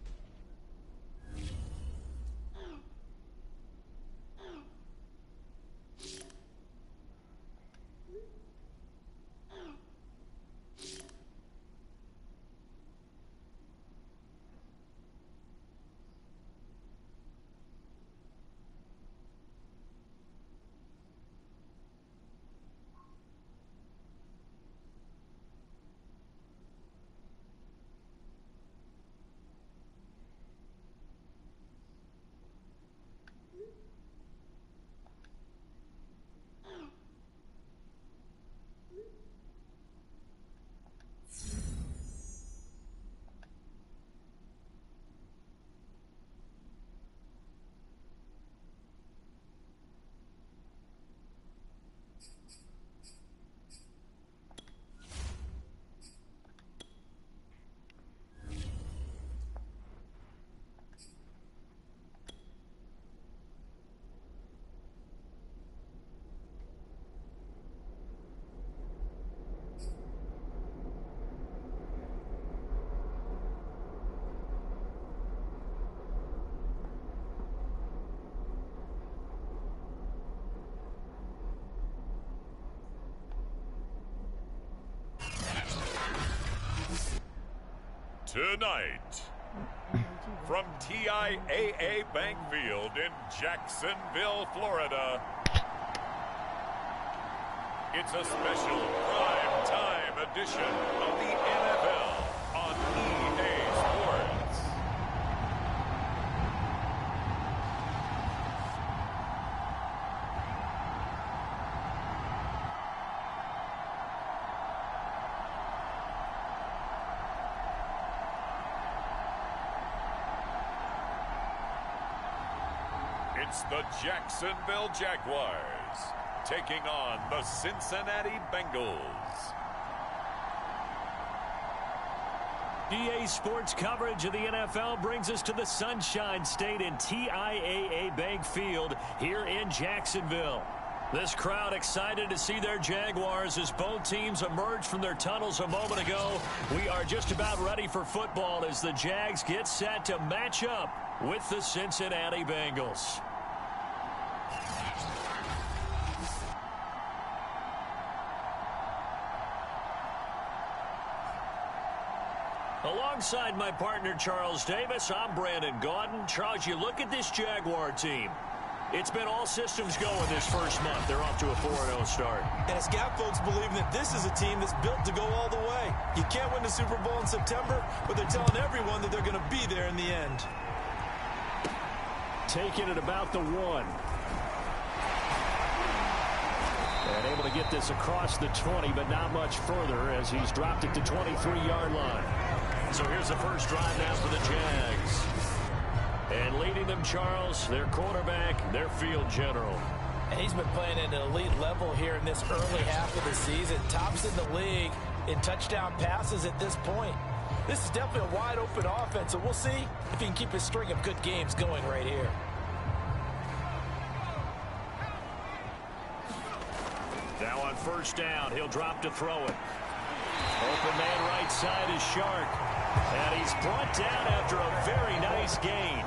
Tonight, from TIAA Bank Field in Jacksonville, Florida, it's a special prime time edition of the NFL on EA Sports. It's the Jacksonville Jaguars taking on the Cincinnati Bengals. EA Sports coverage of the NFL brings us to the Sunshine State in TIAA Bank Field here in Jacksonville. This crowd excited to see their Jaguars as both teams emerged from their tunnels a moment ago. We are just about ready for football as the Jags get set to match up with the Cincinnati Bengals. Alongside my partner, Charles Davis, I'm Brandon Gaudin. Charles, you look at this Jaguar team. It's been all systems go in this first month. They're off to a 4-0 start. And it's got folks believing that this is a team that's built to go all the way. You can't win the Super Bowl in September, but they're telling everyone that they're going to be there in the end. Taking it about the 1. And able to get this across the 20, but not much further as he's dropped it to 23-yard line. So here's the first drive now for the Jags. And leading them, Charles, their quarterback, their field general. And he's been playing at an elite level here in this early half of the season. Tops in the league in touchdown passes at this point. This is definitely a wide-open offense, so we'll see if he can keep his string of good games going right here. Now on first down, he'll drop to throw it. Open man right side is Shark. And he's brought down after a very nice gain.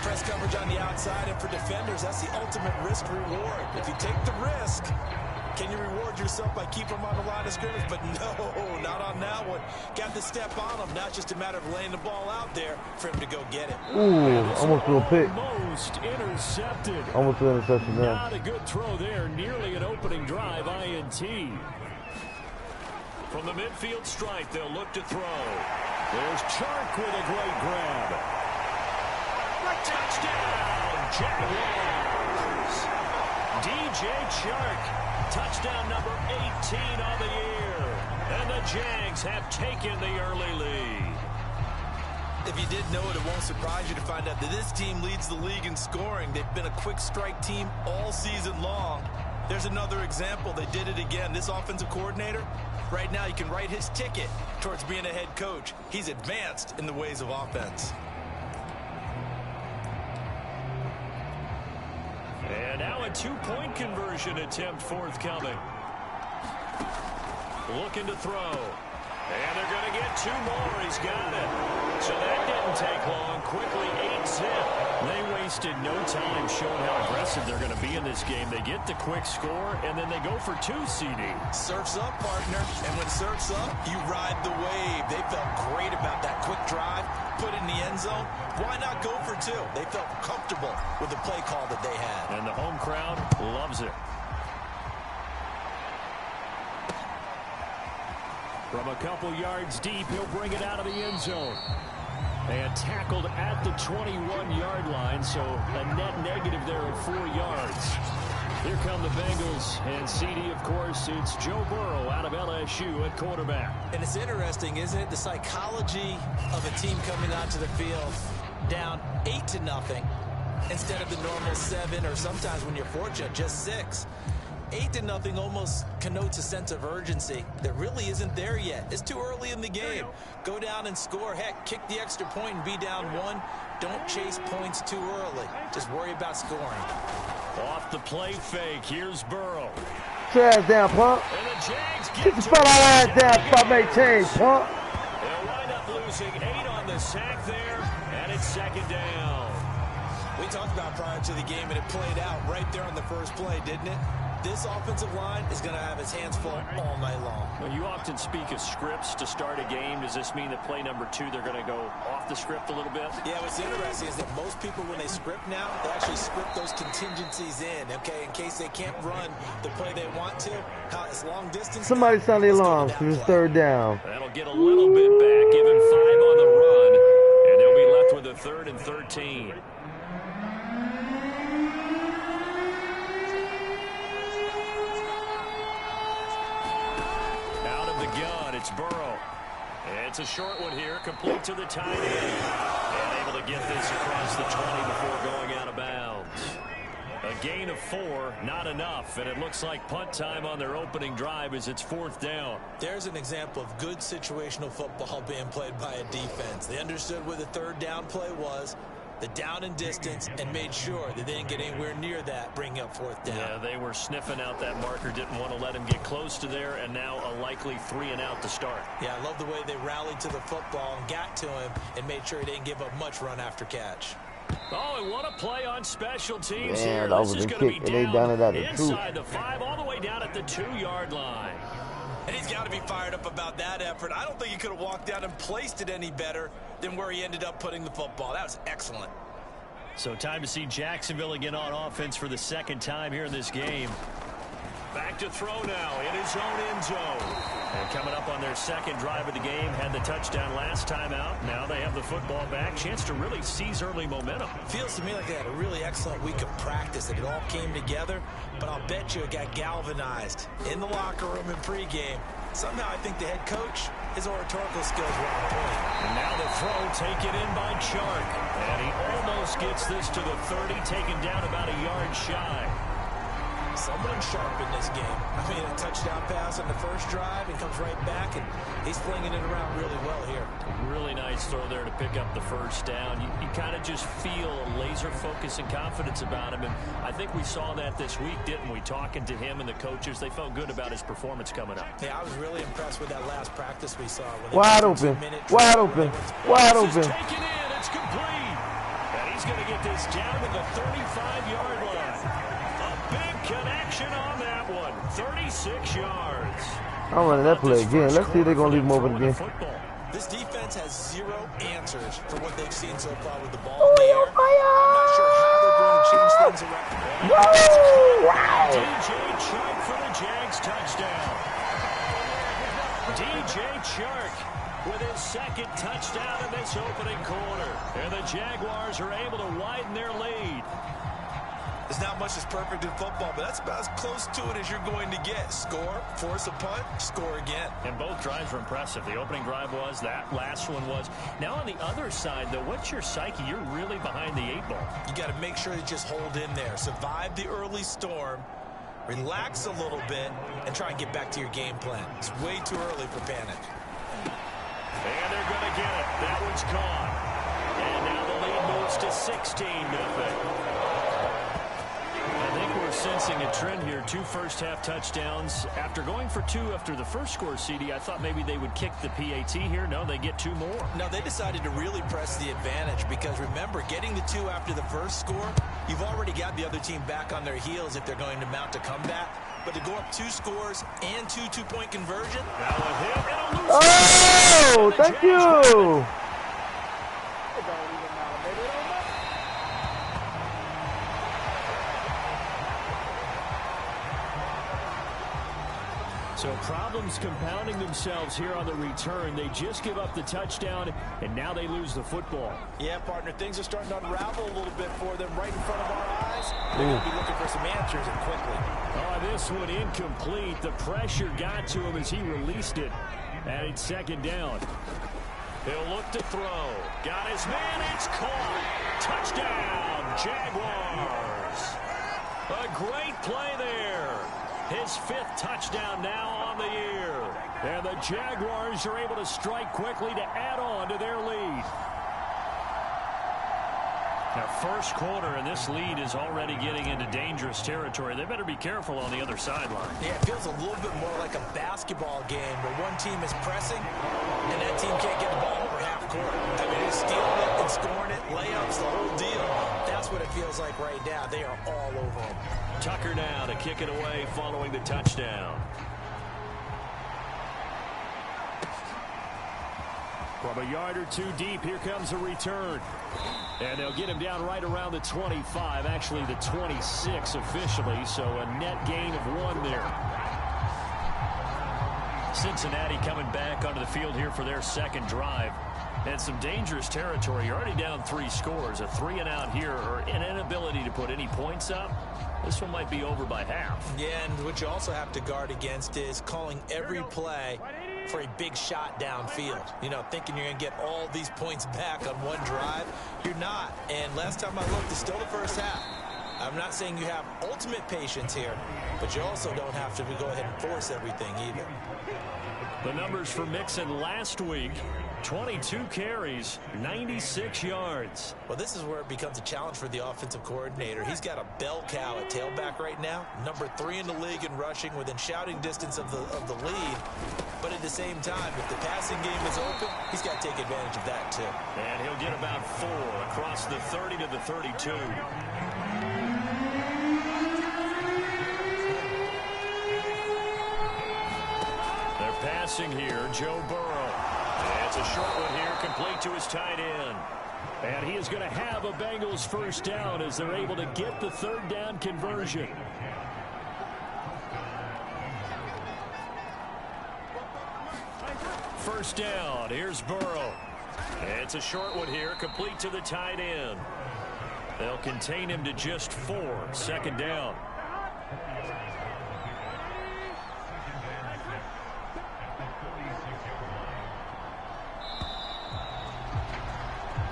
Press coverage on the outside, and for defenders, that's the ultimate risk-reward. If you take the risk, can you reward yourself by keeping them on the line of scrimmage? But no, not on that one. Got to step on him. Now it's just a matter of laying the ball out there for him to go get it. Ooh, almost a pick. Almost intercepted. Almost an interception there. Not a good throw there. Nearly an opening drive INT. From the midfield stripe, they'll look to throw. There's Chark with a great grab. Touchdown, Jaguars. DJ Chark, touchdown number 18 on the year. And the Jags have taken the early lead. If you didn't know it, it won't surprise you to find out that this team leads the league in scoring. They've been a quick strike team all season long. There's another example. They did it again. This offensive coordinator, right now, you can write his ticket towards being a head coach. He's advanced in the ways of offense. And now a two-point conversion attempt forthcoming. Looking to throw. And they're going to get 2 more. He's got it. So that didn't take long. Quickly 8-zip. They wasted no time showing how aggressive they're going to be in this game. They get the quick score, and then they go for 2, CD. Surf's up, partner. And when surf's up, you ride the wave. They felt great about that quick drive, put it in the end zone. Why not go for 2? They felt comfortable with the play call that they had. And the home crowd loves it. From a couple yards deep, he'll bring it out of the end zone. And tackled at the 21-yard line, so a net negative there at 4 yards. Here come the Bengals, and CD, of course, it's Joe Burrow out of LSU at quarterback. And it's interesting, isn't it? The psychology of a team coming onto the field down 8-0 instead of the normal 7, or sometimes when you're fortunate, just 6. 8-0 almost connotes a sense of urgency that really isn't there yet. It's too early in the game. Go down and score. Heck, kick the extra point and be down 1. Don't chase points too early. Just worry about scoring. Off the play fake. Here's Burrow. Trash down, punk. And the Jags Get the spot ass down, spot make change, punk. They'll wind up losing 8 on the sack there, and it's 2nd down. We talked about prior to the game, and it played out right there on the first play, didn't it? This offensive line is going to have his hands full all night long. Well, you often speak of scripts to start a game. Does this mean that play number 2, they're going to go off the script a little bit? Yeah, what's interesting is that most people, when they script now, they actually script those contingencies in, okay, in case they can't run the play they want to. How it's long distance. Somebody sound the alarm for the third down. That'll get a little bit back, give him 5 on the run, and they'll be left with a 3rd and 13. It's Burrow. It's a short one here, complete to the tight end. And able to get this across the 20 before going out of bounds. A gain of 4, not enough, and it looks like punt time on their opening drive as it's 4th down. There's an example of good situational football being played by a defense. They understood where the 3rd down play was, the down and distance, and made sure that they didn't get anywhere near that, bringing up 4th down. Yeah, they were sniffing out that marker, didn't want to let him get close to there, and now a likely 3 and out to start. Yeah, I love the way they rallied to the football and got to him and made sure he didn't give up much run after catch. Oh, and what a play on special teams Man, here. that This was is a going to be kick, and they done it at the inside the 5, all the way down at the 2-yard line. And he's got to be fired up about that effort. I don't think he could have walked out and placed it any better than where he ended up putting the football. That was excellent. So time to see Jacksonville again on offense for the 2nd time here in this game. Back to throw now in his own end zone. And coming up on their 2nd drive of the game, had the touchdown last time out. Now they have the football back. Chance to really seize early momentum. Feels to me like they had a really excellent week of practice, that it all came together. But I'll bet you it got galvanized in the locker room in pregame. Somehow I think the head coach, his oratorical skills were on point. And now the throw taken in by Chark. And he almost gets this to the 30, taken down about a yard shy. Someone sharp in this game. I mean, a touchdown pass on the first drive and comes right back, and he's flinging it around really well here. Really nice throw there to pick up the first down. You kind of just feel a laser focus and confidence about him, and I think we saw that this week, didn't we? Talking to him and the coaches, they felt good about his performance coming up. Yeah, I was really impressed with that last practice we saw. Wide open, wide open, wide open. Taken in, it's complete. And he's going to get this down to the 35-yard line. Big connection on that one. 36 yards. I'm running that play again. Let's see if they're going to leave him open again. This defense has 0 answers for what they've seen so far with the ball in the air. I'm not sure how they're going to change things around. Wow. DJ Chark for the Jags touchdown. DJ Chark with his 2nd touchdown in this opening quarter. And the Jaguars are able to widen their lead. There's not much that's perfect in football, but that's about as close to it as you're going to get. Score, force a punt, score again. And both drives were impressive. The opening drive was, that last one was. Now on the other side, though, what's your psyche? You're really behind the 8 ball. You got to make sure you just hold in there. Survive the early storm, relax a little bit, and try and get back to your game plan. It's way too early for panic. And they're going to get it. That one's caught. And now the lead moves to 16-0. I think we're sensing a trend here. 2 first-half touchdowns. After going for 2 after the first score, CD, I thought maybe they would kick the PAT here. No, they get 2 more. No, they decided to really press the advantage because, remember, getting the 2 after the first score, you've already got the other team back on their heels if they're going to mount a comeback. But to go up 2 scores and 2 two-point conversion. That one hit. Oh, thank you. So problems compounding themselves here on the return. They just give up the touchdown, and now they lose the football. Yeah, partner, things are starting to unravel a little bit for them right in front of our eyes. They're going to be looking for some answers, and quickly. Oh, this one incomplete. The pressure got to him as he released it. And it's 2nd down. He'll look to throw. Got his man. It's caught. Touchdown, Jaguars. A great play there. His 5th touchdown now on the year. And the Jaguars are able to strike quickly to add on to their lead. Now, first quarter, and this lead is already getting into dangerous territory. They better be careful on the other sideline. Yeah, it feels a little bit more like a basketball game where one team is pressing, and that team can't get the ball over half court. I mean, they're stealing it and scoring it, layups, the whole deal. That's what it feels like right now. They are all over them. Tucker now to kick it away following the touchdown. From a yard or two deep, here comes a return. And they'll get him down right around the 25, actually the 26 officially, so a net gain of 1 there. Cincinnati coming back onto the field here for their second drive. And some dangerous territory. You're already down 3 scores. A 3-and-out here, or an inability to put any points up. This one might be over by half. Yeah, and what you also have to guard against is calling every play for a big shot downfield. You know, thinking you're going to get all these points back on one drive. You're not. And last time I looked, it's still the first half. I'm not saying you have ultimate patience here, but you also don't have to go ahead and force everything either. The numbers for Mixon last week: 22 carries, 96 yards. Well, this is where it becomes a challenge for the offensive coordinator. He's got a bell cow at tailback right now, number 3 in the league in rushing, within shouting distance of the lead. But at the same time, if the passing game is open, he's got to take advantage of that too. And he'll get about 4 across the 30 to the 32. Passing here, Joe Burrow. It's a short one here, complete to his tight end. And he is going to have a Bengals first down as they're able to get the 3rd down conversion. First down, here's Burrow. It's a short one here, complete to the tight end. They'll contain him to just 4, 2nd down.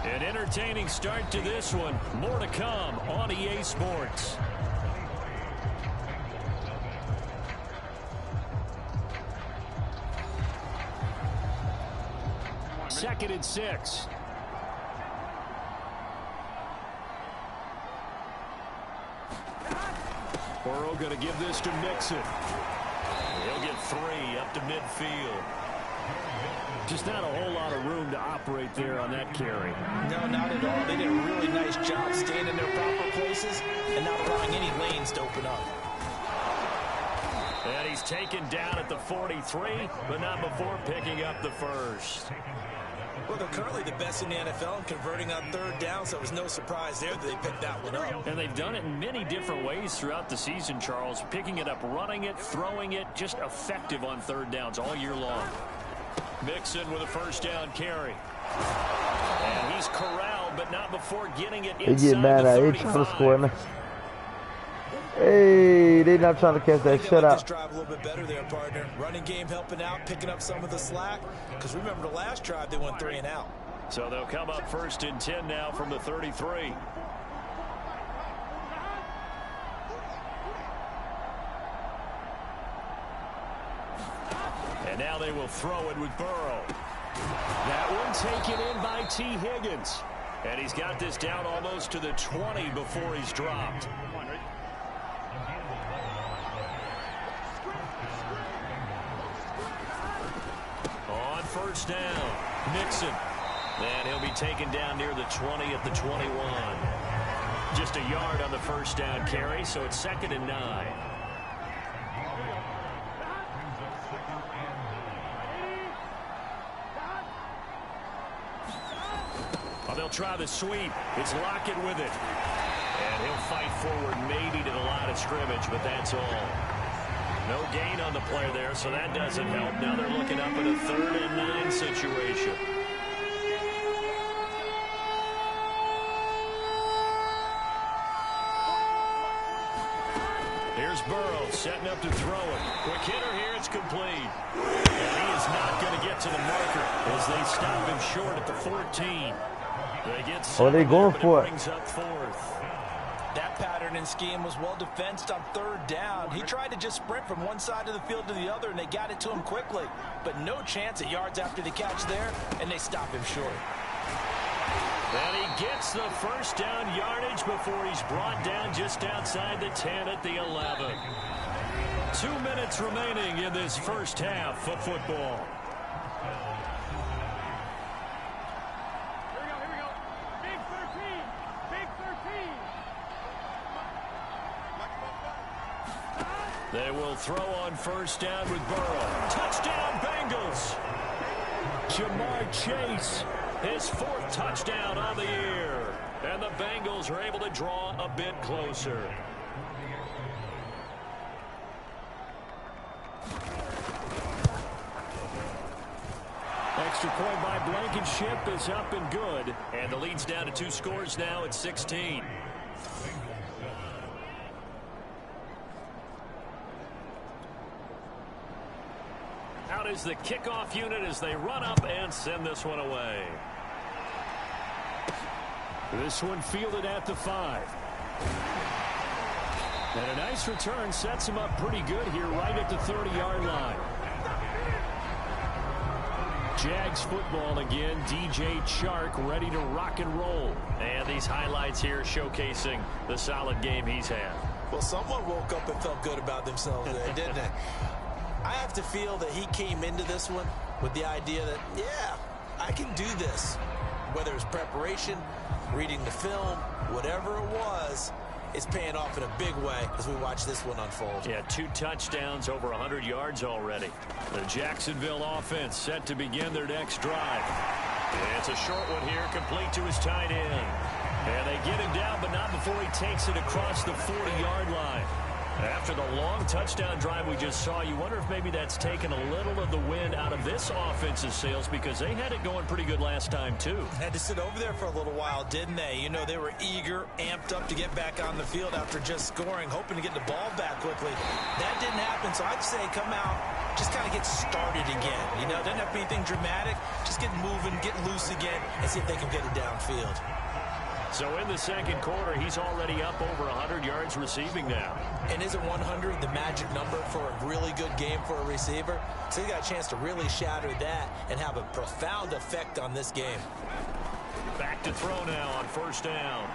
An entertaining start to this one. More to come on EA Sports. Second and 6. Burrow going to give this to Mixon. He'll get 3 up to midfield. Just not a whole lot of room to operate there on that carry. No, not at all. They did a really nice job staying in their proper places and not allowing any lanes to open up. And he's taken down at the 43, but not before picking up the first. Well, they're currently the best in the NFL in converting on 3rd down, so it was no surprise there that they picked that one up. And they've done it in many different ways throughout the season, Charles. Picking it up, running it, throwing it, just effective on 3rd downs all year long. Mixon with a first down carry. And he's corralled, but not before getting it inside they get mad at 35. trying to score now. Hey, they're not trying to catch that shutout. Just drive a little bit better there, partner. Running game helping out, picking up some of the slack. Because remember, the last drive, they went 3 and out. So they'll come up 1st and 10 now from the 33. And now they will throw it with Burrow. That one taken in by T. Higgins. And he's got this down almost to the 20 before he's dropped. On first down, Mixon. And he'll be taken down near the 20 at the 21. Just a yard on the first down carry, so it's 2nd and 9. They'll try the sweep. It's Lockett with it. And he'll fight forward maybe to the line of scrimmage, but that's all. No gain on the play there, so that doesn't help. Now they're looking up at a 3rd and 9 situation. Here's Burrow setting up to throw it. Quick hitter here, it's complete. And he is not going to get to the marker as they stop him short at the 14. They going for it. Up 4th. That pattern and scheme was well defensed on 3rd down. He tried to just sprint from one side of the field to the other, and they got it to him quickly. But no chance at yards after the catch there, and they stop him short. And he gets the first down yardage before he's brought down just outside the 10 at the 11. 2 minutes remaining in this first half of football. They will throw on first down with Burrow. Touchdown, Bengals. Jamar Chase, his 4th touchdown on the year. And the Bengals are able to draw a bit closer. Extra point by Blankenship is up and good. And the lead's down to 2 scores now at 16. Out is the kickoff unit as they run up and send this one away. This one fielded at the 5. And a nice return sets him up pretty good here right at the 30-yard line. Jags football again. DJ Chark ready to rock and roll. And these highlights here showcasing the solid game he's had. Well, someone woke up and felt good about themselves there, didn't they? I have to feel that he came into this one with the idea that, yeah, I can do this. Whether it's preparation, reading the film, whatever it was, it's paying off in a big way as we watch this one unfold. Yeah, 2 touchdowns, over 100 yards already. The Jacksonville offense set to begin their next drive. It's a short one here, complete to his tight end. And they get him down, but not before he takes it across the 40-yard line. After the long touchdown drive we just saw, you wonder if maybe that's taken a little of the wind out of this offense's sails, because they had it going pretty good last time, too. Had to sit over there for a little while, didn't they? You know, they were eager, amped up to get back on the field after just scoring, hoping to get the ball back quickly. That didn't happen, so I'd say come out, just kind of get started again. You know, doesn't have to be anything dramatic. Just get moving, get loose again, and see if they can get it downfield. So in the second quarter, he's already up over 100 yards receiving now. And isn't 100 the magic number for a really good game for a receiver? So he got a chance to really shatter that and have a profound effect on this game. Back to throw now on first down.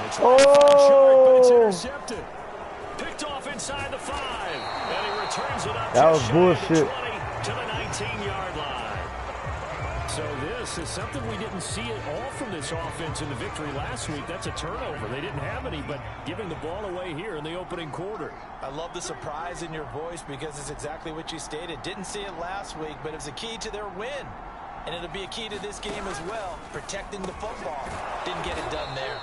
It's Oh! but it's intercepted. Picked off inside the 5. And he returns it up That was shy of bullshit. the 20 to the 19-yard line. So this is something we didn't see at all from this offense in the victory last week. That's a turnover. They didn't have any, but giving the ball away here in the opening quarter. I love the surprise in your voice because it's exactly what you stated. Didn't see it last week, but it was a key to their win. And it'll be a key to this game as well, protecting the football. Didn't get it done there.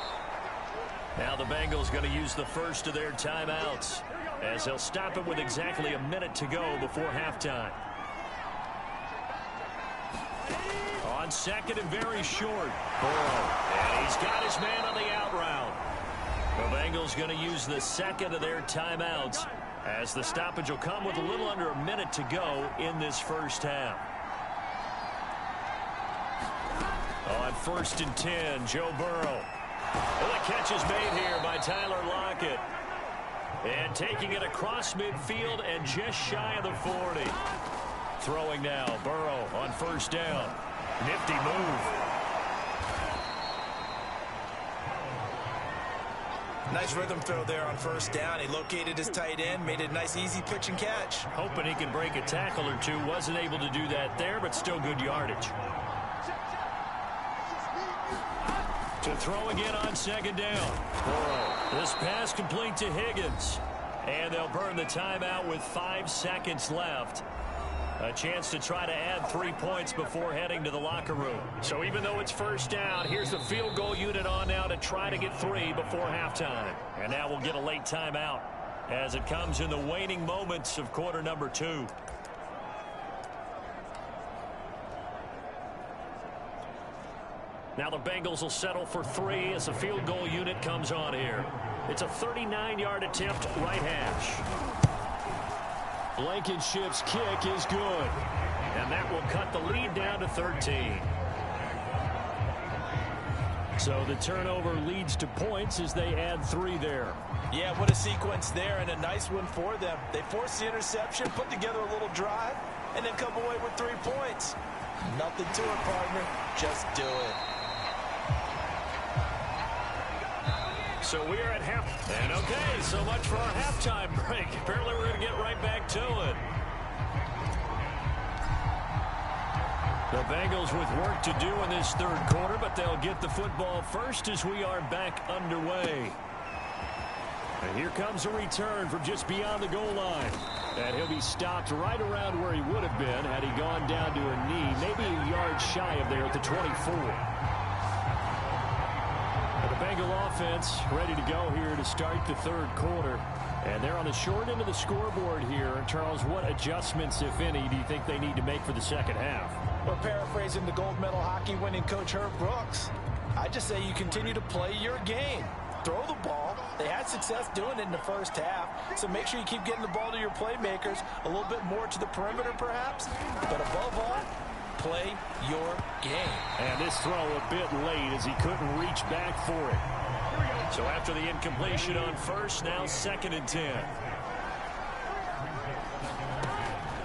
Now the Bengals going to use the first of their timeouts as they'll stop it with exactly a minute to go before halftime. On second and very short. Burrow. And he's got his man on the out route. The Bengals going to use the second of their timeouts as the stoppage will come with a little under a minute to go in this first half. On first and 10, Joe Burrow. Well, the catch is made here by Tyler Lockett. And taking it across midfield and just shy of the 40. Throwing now, Burrow on first down. Nifty move. Nice rhythm throw there on first down. He located his tight end, made it a nice, easy pitch and catch. Hoping he can break a tackle or two. Wasn't able to do that there, but still good yardage. To throw again on second down. Burrow. This pass complete to Higgins. And they'll burn the timeout with 5 seconds left. A chance to try to add 3 points before heading to the locker room. So even though it's first down, here's the field goal unit on now to try to get 3 before halftime. And now we'll get a late timeout as it comes in the waning moments of quarter number 2. Now the Bengals will settle for 3 as the field goal unit comes on here. It's a 39-yard attempt, right hash. Blankenship's kick is good. And that will cut the lead down to 13. So the turnover leads to points as they add 3 there. Yeah, what a sequence there, and a nice one for them. They forced the interception, put together a little drive, and then come away with 3 points. Nothing to it, partner. Just do it. So we are at half. And okay, so much for our halftime break. Apparently we're going to get right back to it. The Bengals with work to do in this third quarter, but they'll get the football first as we are back underway. And here comes a return from just beyond the goal line. And he'll be stopped right around where he would have been had he gone down to a knee, maybe a yard shy of there at the 24. And the Bengal offense ready to go here to start the third quarter. And they're on the short end of the scoreboard here. Charles, what adjustments, if any, do you think they need to make for the second half? Well, paraphrasing the gold medal hockey winning coach Herb Brooks, I just say you continue to play your game. Throw the ball. They had success doing it in the first half, so make sure you keep getting the ball to your playmakers, a little bit more to the perimeter perhaps, but above all, play your game. And this throw a bit late as he couldn't reach back for it. So after the incompletion on first, now 2nd and 10.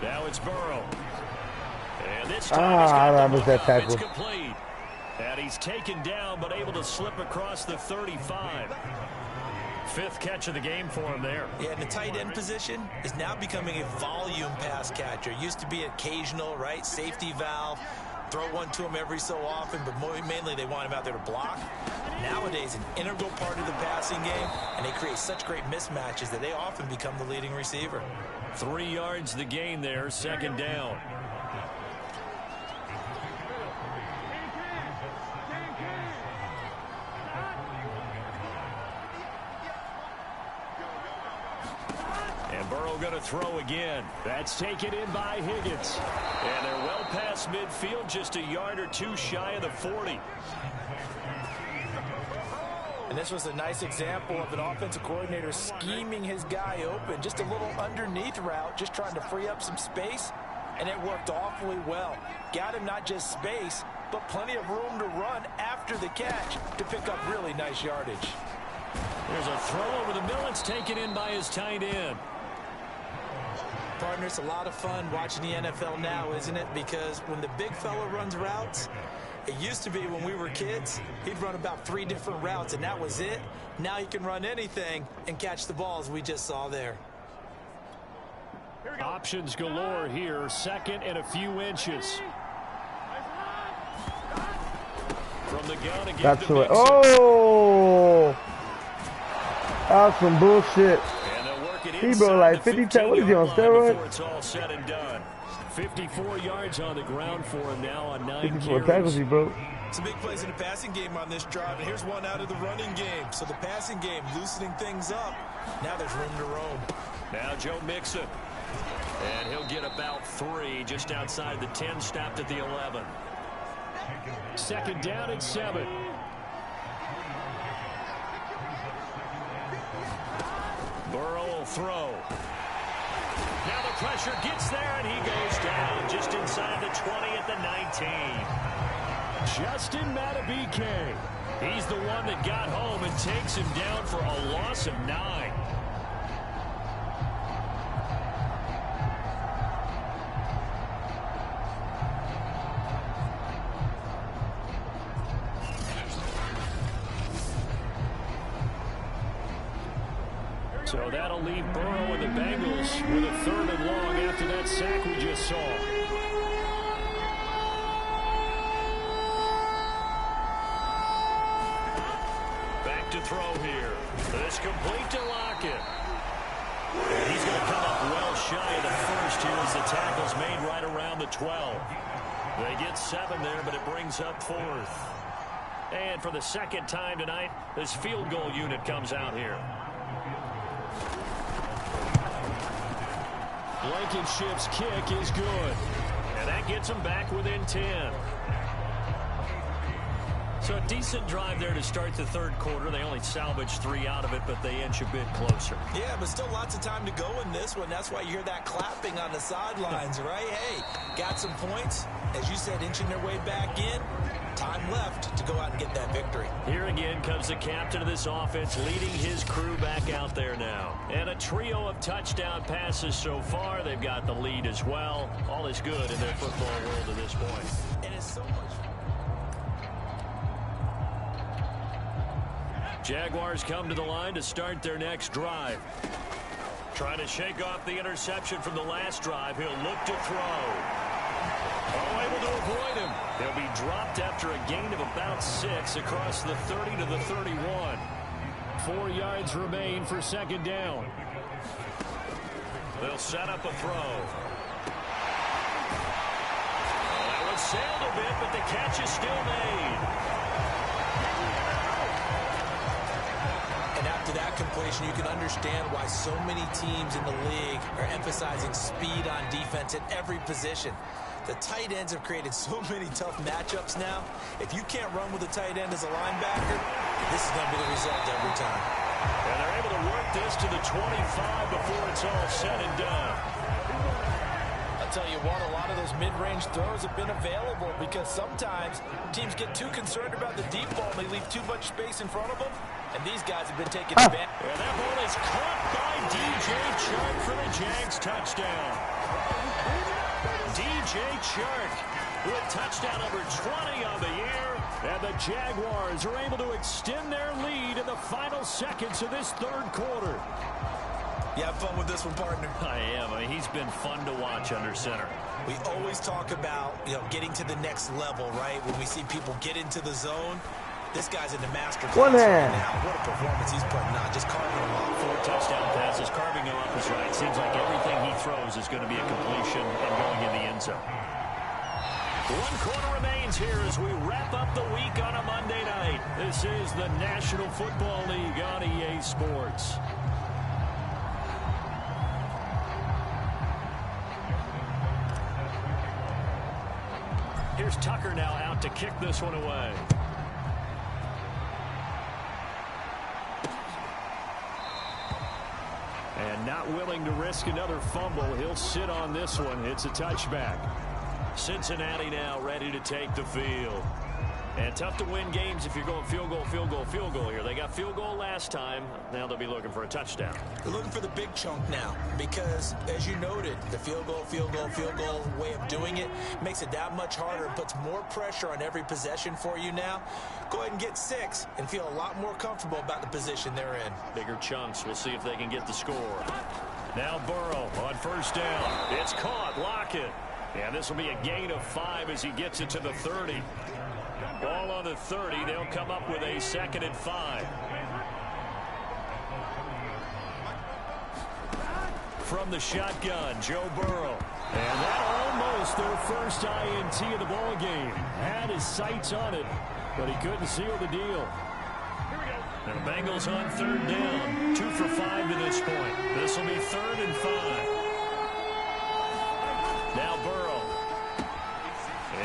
Now it's Burrow. And this time I missed that tackle. It's complete. And he's taken down, but able to slip across the 35. 5th catch of the game for him there. Yeah, and the tight end position is now becoming a volume pass catcher. Used to be occasional, right? Safety valve. Throw one to him every so often, but mainly they want him out there to block. Nowadays, an integral part of the passing game, and they create such great mismatches that they often become the leading receiver. 3 yards the gain there, 2nd down. Burrow going to throw again. That's taken in by Higgins. And they're well past midfield, just a yard or two shy of the 40. And this was a nice example of an offensive coordinator scheming his guy open. Just a little underneath route, just trying to free up some space. And it worked awfully well. Got him not just space, but plenty of room to run after the catch to pick up really nice yardage. There's a throw over the middle. It's taken in by his tight end. Partner, it's a lot of fun watching the NFL now, isn't it? Because when the big fella runs routes, it used to be when we were kids, he'd run about 3 different routes, and that was it. Now he can run anything and catch the balls we just saw there. Options galore here, 2nd and a few inches. From the gun again. That's it. Oh! That's some bullshit. He bro like 50 times. What is he on steroids? It's all said and done. 54 yards on the ground for him now on 9 54 tackles, he broke. Some big plays in the passing game on this drive, and here's one out of the running game. So the passing game loosening things up. Now there's room to roam. Now Joe Mixon. And he'll get about 3 just outside the 10, stopped at the 11. 2nd down and 7. Burrow will throw. Now the pressure gets there, and he goes down just inside the 20 at the 19. Justin Matabike. He's the one that got home and takes him down for a loss of 9. So that'll leave Burrow and the Bengals with a 3rd and long after that sack we just saw. Back to throw here. It's complete to Lockett. And he's going to come up well shy of the 1st here as the tackle's made right around the 12. They get 7 there, but it brings up 4th. And for the 2nd time tonight, this field goal unit comes out here. Blankenship's kick is good. And that gets them back within 10. So a decent drive there to start the 3rd quarter. They only salvaged 3 out of it, but they inch a bit closer. Yeah, but still lots of time to go in this one. That's why you hear that clapping on the sidelines, right? Hey, got some points. As you said, inching their way back in. Time left to go out and get that victory. Here again comes the captain of this offense, leading his crew back out there now. And a trio of touchdown passes so far. They've got the lead as well. All is good in their football world at this point. And it's so much. Jaguars come to the line to start their next drive. Trying to shake off the interception from the last drive. He'll look to throw. Oh, able to avoid him. He'll be dropped after a gain of about 6 across the 30 to the 31. 4 yards remain for second down. They'll set up a throw. That one sailed a bit, but the catch is still made. And after that completion, you can understand why so many teams in the league are emphasizing speed on defense at every position. The tight ends have created so many tough matchups now. If you can't run with a tight end as a linebacker, this is going to be the result every time. And they're able to work this to the 25 before it's all said and done. I'll tell you what, a lot of those mid-range throws have been available because sometimes teams get too concerned about the deep ball and they leave too much space in front of them. And these guys have been taking advantage. And that ball is caught by DJ Chark for the Jags touchdown. DJ Chark with touchdown number 20 on the year. And the Jaguars are able to extend their lead in the final seconds of this third quarter. You have fun with this one, partner? I am. I mean, he's been fun to watch under center. We always talk about, getting to the next level, right? When we see people get into the zone, this guy's in the master class right now. What a performance he's putting on, just carving them up. 4 touchdown passes, carving them up is right. Seems like everything he throws is going to be a completion and going in the end zone. 1 quarter remains here as we wrap up the week on a Monday night. This is the National Football League on EA Sports. Here's Tucker now out to kick this one away. And not willing to risk another fumble. He'll sit on this one. It's a touchback. Cincinnati now ready to take the field. And tough to win games if you're going field goal, field goal, field goal here. They got field goal last time. Now they'll be looking for a touchdown. They're looking for the big chunk now because, as you noted, the field goal way of doing it makes it that much harder and puts more pressure on every possession for you now. Go ahead and get 6 and feel a lot more comfortable about the position they're in. Bigger chunks. We'll see if they can get the score. Now Burrow on first down. It's caught. Lockett. And this will be a gain of 5 as he gets it to the 30. Ball on the 30. They'll come up with a 2nd and 5. From the shotgun, Joe Burrow. And that almost their first INT of the ball game. Had his sights on it, but he couldn't seal the deal. And the Bengals on 3rd down. 2 for 5 to this point. This will be 3rd and 5. Now Burrow.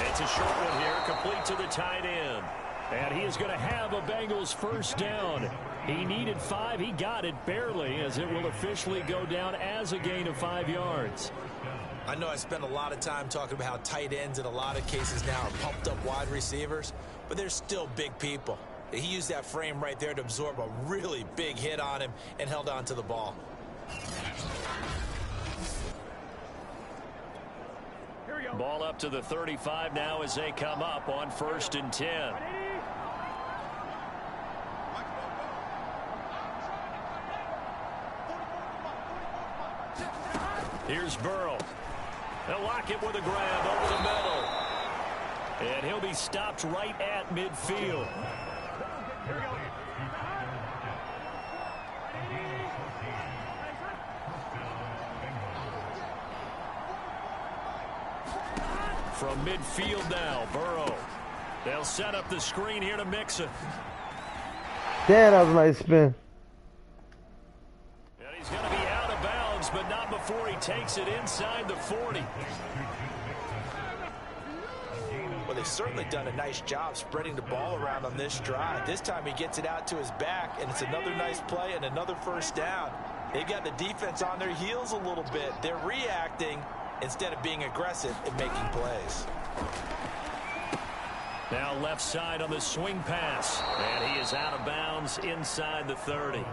It's a short one here, complete to the tight end. And he is going to have a Bengals first down. He needed 5. He got it barely, as it will officially go down as a gain of 5 yards. I know I spent a lot of time talking about how tight ends in a lot of cases now are pumped up wide receivers, but they're still big people. He used that frame right there to absorb a really big hit on him and held on to the ball. Ball up to the 35 now as they come up on 1st and 10. Here's Burrow. They'll lock it with a grab over the middle. And he'll be stopped right at midfield. From midfield now, Burrow. They'll set up the screen here to mix it. Damn, that was a nice spin. And he's going to be out of bounds, but not before he takes it inside the 40. Well, they've certainly done a nice job spreading the ball around on this drive. This time he gets it out to his back, and it's another nice play and another first down. They've got the defense on their heels a little bit. They're reacting instead of being aggressive and making plays. Now left side on the swing pass. And he is out of bounds inside the 30.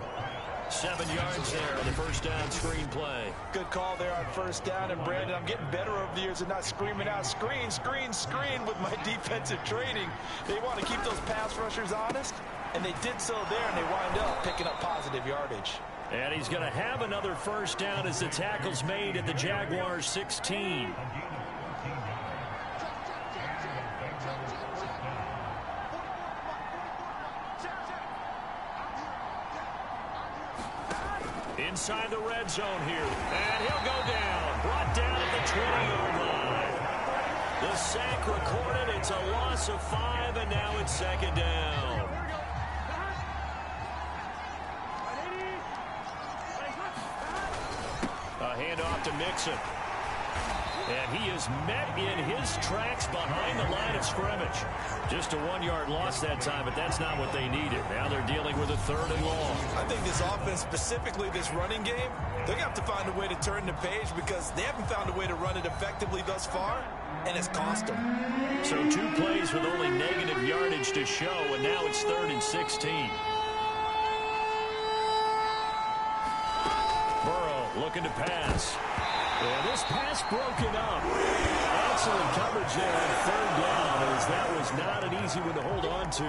7 yards there on the first down screen play. Good call there on first down. And, Brandon, I'm getting better over the years and not screaming out screen, screen, screen with my defensive training. They want to keep those pass rushers honest, and they did so there, and they wind up picking up positive yardage. And he's going to have another first down as the tackle's made at the Jaguars 16. inside the red zone here. And he'll go down. Brought down at the 20-yard line. The sack recorded. It's a loss of 5, and now it's second down. A handoff to Mixon. And he is met in his tracks behind the line of scrimmage. Just a 1-yard loss that time, but that's not what they needed. Now they're dealing with a 3rd and long. I think this offense, specifically this running game, they're going to have to find a way to turn the page because they haven't found a way to run it effectively thus far, and it's cost them. So 2 plays with only negative yardage to show, and now it's 3rd and 16. Burrow looking to pass. And this pass broken up. Excellent coverage there on 3rd down, as that was not an easy one to hold on to.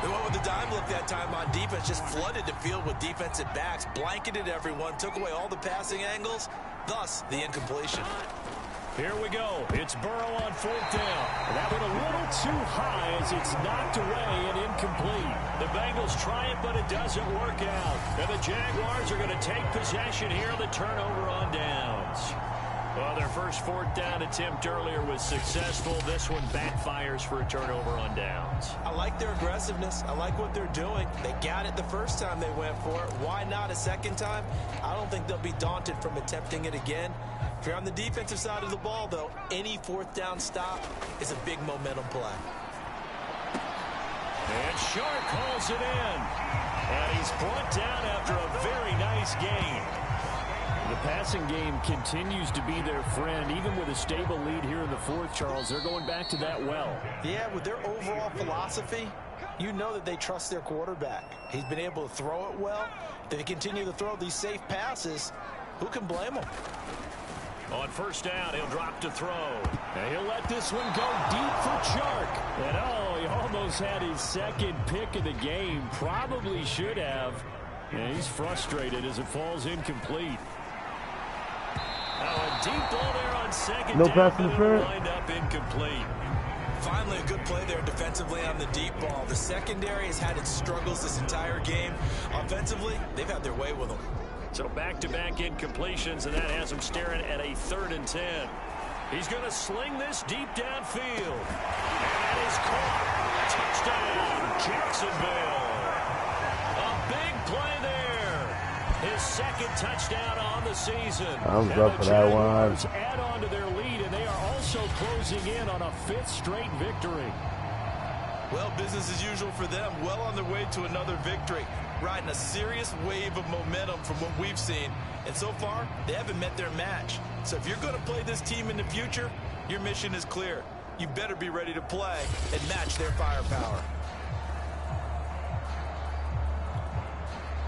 They went with the dime look that time on defense, just flooded the field with defensive backs, blanketed everyone, took away all the passing angles, thus the incompletion. Here we go. It's Burrow on 4th down. That went a little too high as it's knocked away and incomplete. The Bengals try it, but it doesn't work out. And the Jaguars are going to take possession here on the turnover on downs. Well, their first 4th down attempt earlier was successful. This one backfires for a turnover on downs. I like their aggressiveness. I like what they're doing. They got it the first time they went for it. Why not a second time? I don't think they'll be daunted from attempting it again. If you're on the defensive side of the ball, though, any 4th down stop is a big momentum play. And Sharp calls it in. And he's brought down after a very nice game. The passing game continues to be their friend. Even with a stable lead here in the 4th, Charles, they're going back to that well. Yeah, with their overall philosophy, you know that they trust their quarterback. He's been able to throw it well. If they continue to throw these safe passes, who can blame them? On 1st down, he'll drop to throw. And he'll let this one go deep for Chark. And oh, he almost had his 2nd pick of the game. Probably should have. And he's frustrated as it falls incomplete. Oh, a deep ball there on 2nd no down. pass interference. Lined up incomplete. Finally, a good play there defensively on the deep ball. The secondary has had its struggles this entire game. Offensively, they've had their way with them. So back-to-back incompletions, and that has him staring at a 3rd and 10. He's going to sling this deep downfield. And that is caught. Touchdown, Jacksonville. A big play there. His 2nd touchdown on the season. I'm up for that one. Add on to their lead, and they are also closing in on a 5th straight victory. Well, business as usual for them. Well on their way to another victory. Riding a serious wave of momentum from what we've seen. And so far, they haven't met their match. So if you're going to play this team in the future, your mission is clear. You better be ready to play and match their firepower.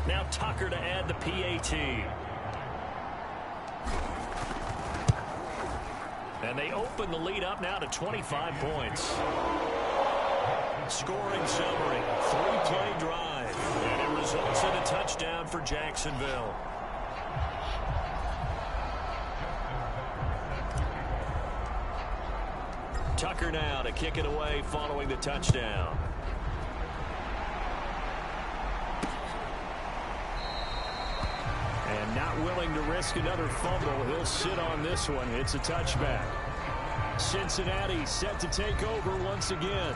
Now Tucker to add the PAT. And they open the lead up now to 25 points. Scoring summary, 3-play drive. And it results in a touchdown for Jacksonville. Tucker now to kick it away following the touchdown. And not willing to risk another fumble. He'll sit on this one. It's a touchback. Cincinnati set to take over once again.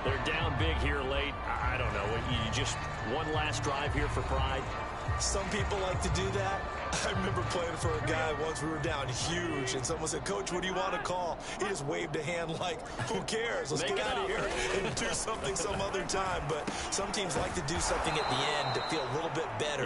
They're down big here late. I don't know. You just one last drive here for pride. Some people like to do that. I remember playing for a guy once. We were down huge, and someone said, "Coach, what do you want to call?" He just waved a hand like, "Who cares? Let's get out of here and do something some other time." But some teams like to do something at the end to feel a little bit better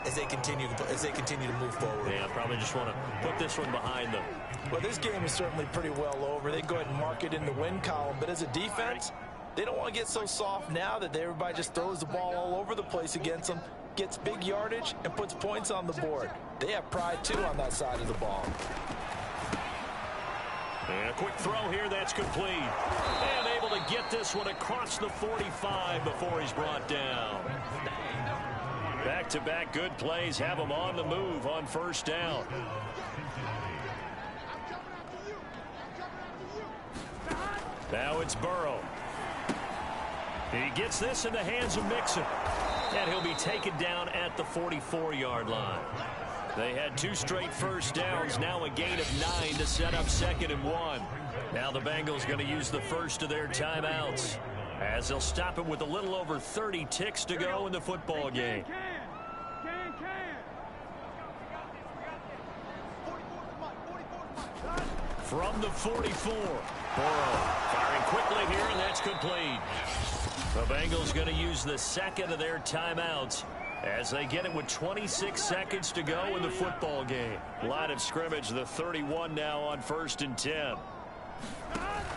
as they continue to move forward. Yeah, probably just want to put this one behind them. Well, this game is certainly pretty well over. They go ahead and mark it in the win column. But as a defense, they don't want to get so soft now that everybody just throws the ball all over the place against them, gets big yardage, and puts points on the board. They have pride, too, on that side of the ball. And a quick throw here, that's complete. And able to get this one across the 45 before he's brought down. Back-to-back good plays have him on the move on first down. Now it's Burrow. He gets this in the hands of Mixon. And he'll be taken down at the 44-yard line. They had 2 straight first downs, now a gain of 9 to set up 2nd and 1. Now the Bengals going to use the first of their timeouts, as they'll stop it with a little over 30 ticks to go in the football game. From the 44, Burrow firing quickly here, and that's complete. The Bengals going to use the 2nd of their timeouts as they get it with 26 seconds to go in the football game. Line of scrimmage, the 31 now on 1st and 10.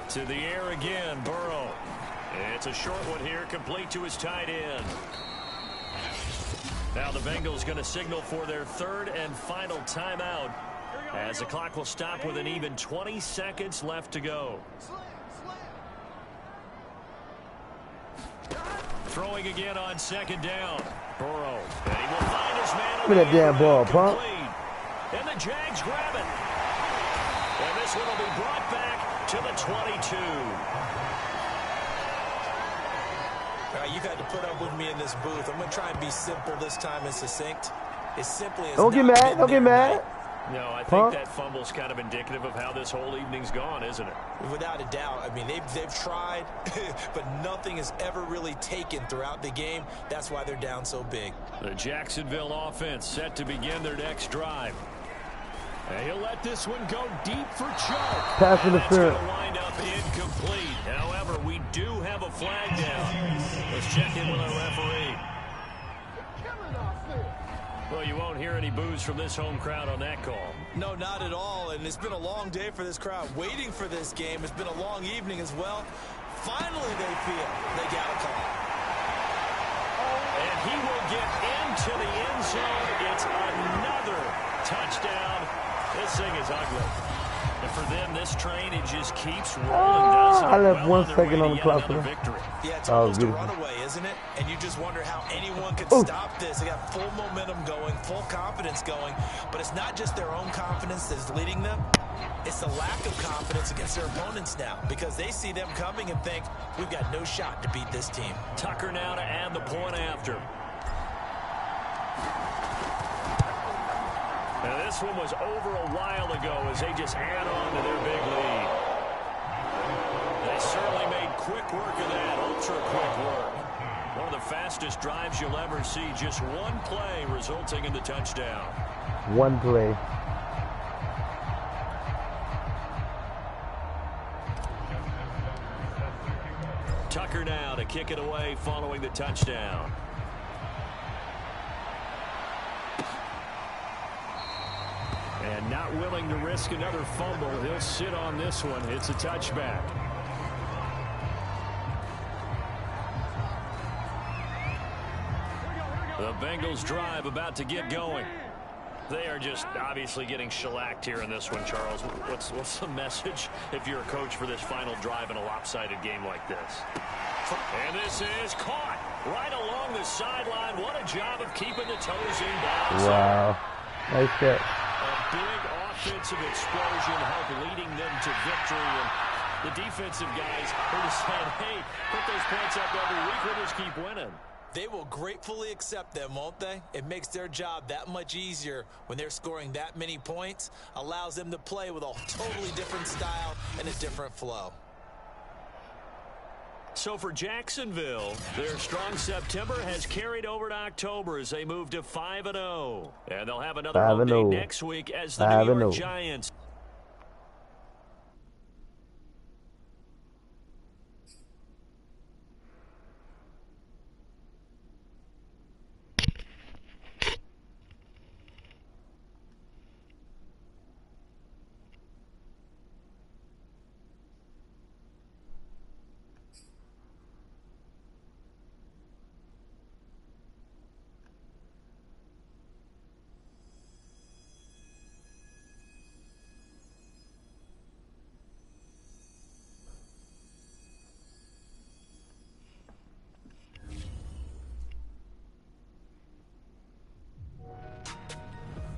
To the air again, Burrow. It's a short one here, complete to his tight end. Now the Bengals going to signal for their 3rd and final timeout, as the clock will stop with an even 20 seconds left to go. Throwing again on 2nd down. Burrow. And he will find his man. Give me that damn ball, punk. And the Jags grab it. And this one will be brought back to the 22. You've had to put up with me in this booth. I'm going to try and be simple this time and succinct. As simply as don't get mad. Don't get mad. No, I think that fumble's kind of indicative of how this whole evening's gone, isn't it? Without a doubt. I mean, they've tried, but nothing has ever really taken throughout the game. That's why they're down so big. The Jacksonville offense set to begin their next drive. And he'll let this one go deep for choke. Pass interference. It's going to wind up incomplete. However, we do have a flag down. Let's check in with our referee. Well, you won't hear any boos from this home crowd on that call. No, not at all. And it's been a long day for this crowd waiting for this game. It's been a long evening as well. Finally, they feel they got a call. And he will get into the end zone. It's another touchdown. This thing is ugly. And for them, this train, it just keeps rolling, doesn't it? I left well 1 second on the clock. Yeah, it's almost a runaway, isn't it? And you just wonder how anyone could stop this. They got full momentum going, full confidence going. But it's not just their own confidence that's leading them. It's the lack of confidence against their opponents now, because they see them coming and think, we've got no shot to beat this team. Tucker now to add the point after. Now this one was over a while ago as they just add on to their big lead. They certainly made quick work of that, ultra quick work. One of the fastest drives you'll ever see, just one play resulting in the touchdown. One play. Tucker now to kick it away following the touchdown. And not willing to risk another fumble. He'll sit on this one. It's a touchback. The Bengals drive about to get going. They are just obviously getting shellacked here in this one, Charles. What's the message if you're a coach for this final drive in a lopsided game like this? And this is caught right along the sideline. What a job of keeping the toes in bounds. Wow. Nice catch. A big offensive explosion helped leading them to victory. And the defensive guys are just saying, hey, put those points up every week. We'll just keep winning. They will gratefully accept them, won't they? It makes their job that much easier when they're scoring that many points. Allows them to play with a totally different style and a different flow. So for Jacksonville, their strong September has carried over to October as they move to 5-0. And they'll have another home day next week as the New York Giants.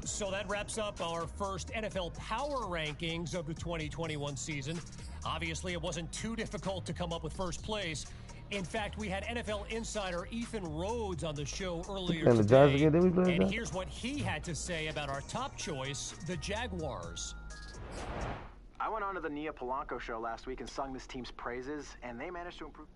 So that wraps up our first NFL Power Rankings of the 2021 season. Obviously, it wasn't too difficult to come up with first place. In fact, we had NFL insider Ethan Rhodes on the show earlier And the Giants today, again, did we play and that? here's what he had to say about our top choice, the Jaguars. I went on to the Nia Polanco show last week and sung this team's praises, and they managed to improve.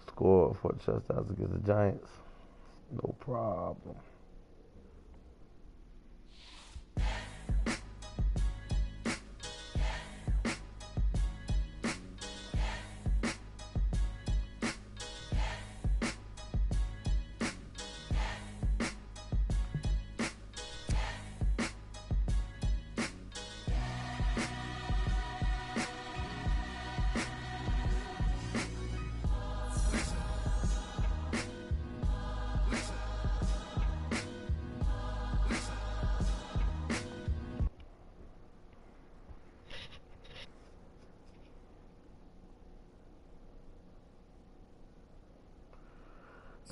Score for touchdowns against the Giants. No problem.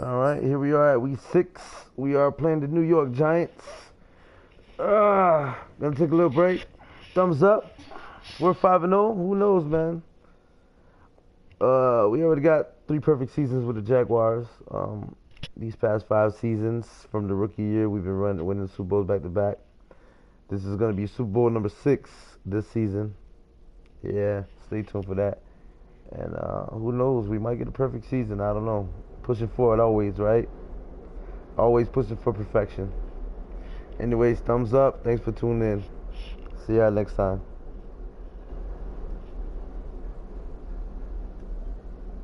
All right, here we are at week 6. We are playing the New York Giants. Gonna take a little break. Thumbs up. We're 5-0. Who knows, man? We already got 3 perfect seasons with the Jaguars. These past 5 seasons from the rookie year, we've been winning Super Bowls back to back. This is gonna be Super Bowl number 6 this season. Yeah, stay tuned for that. And who knows? We might get a perfect season. I don't know. Pushing forward always, right? Always pushing for perfection. Anyways, thumbs up. Thanks for tuning in. See y'all next time.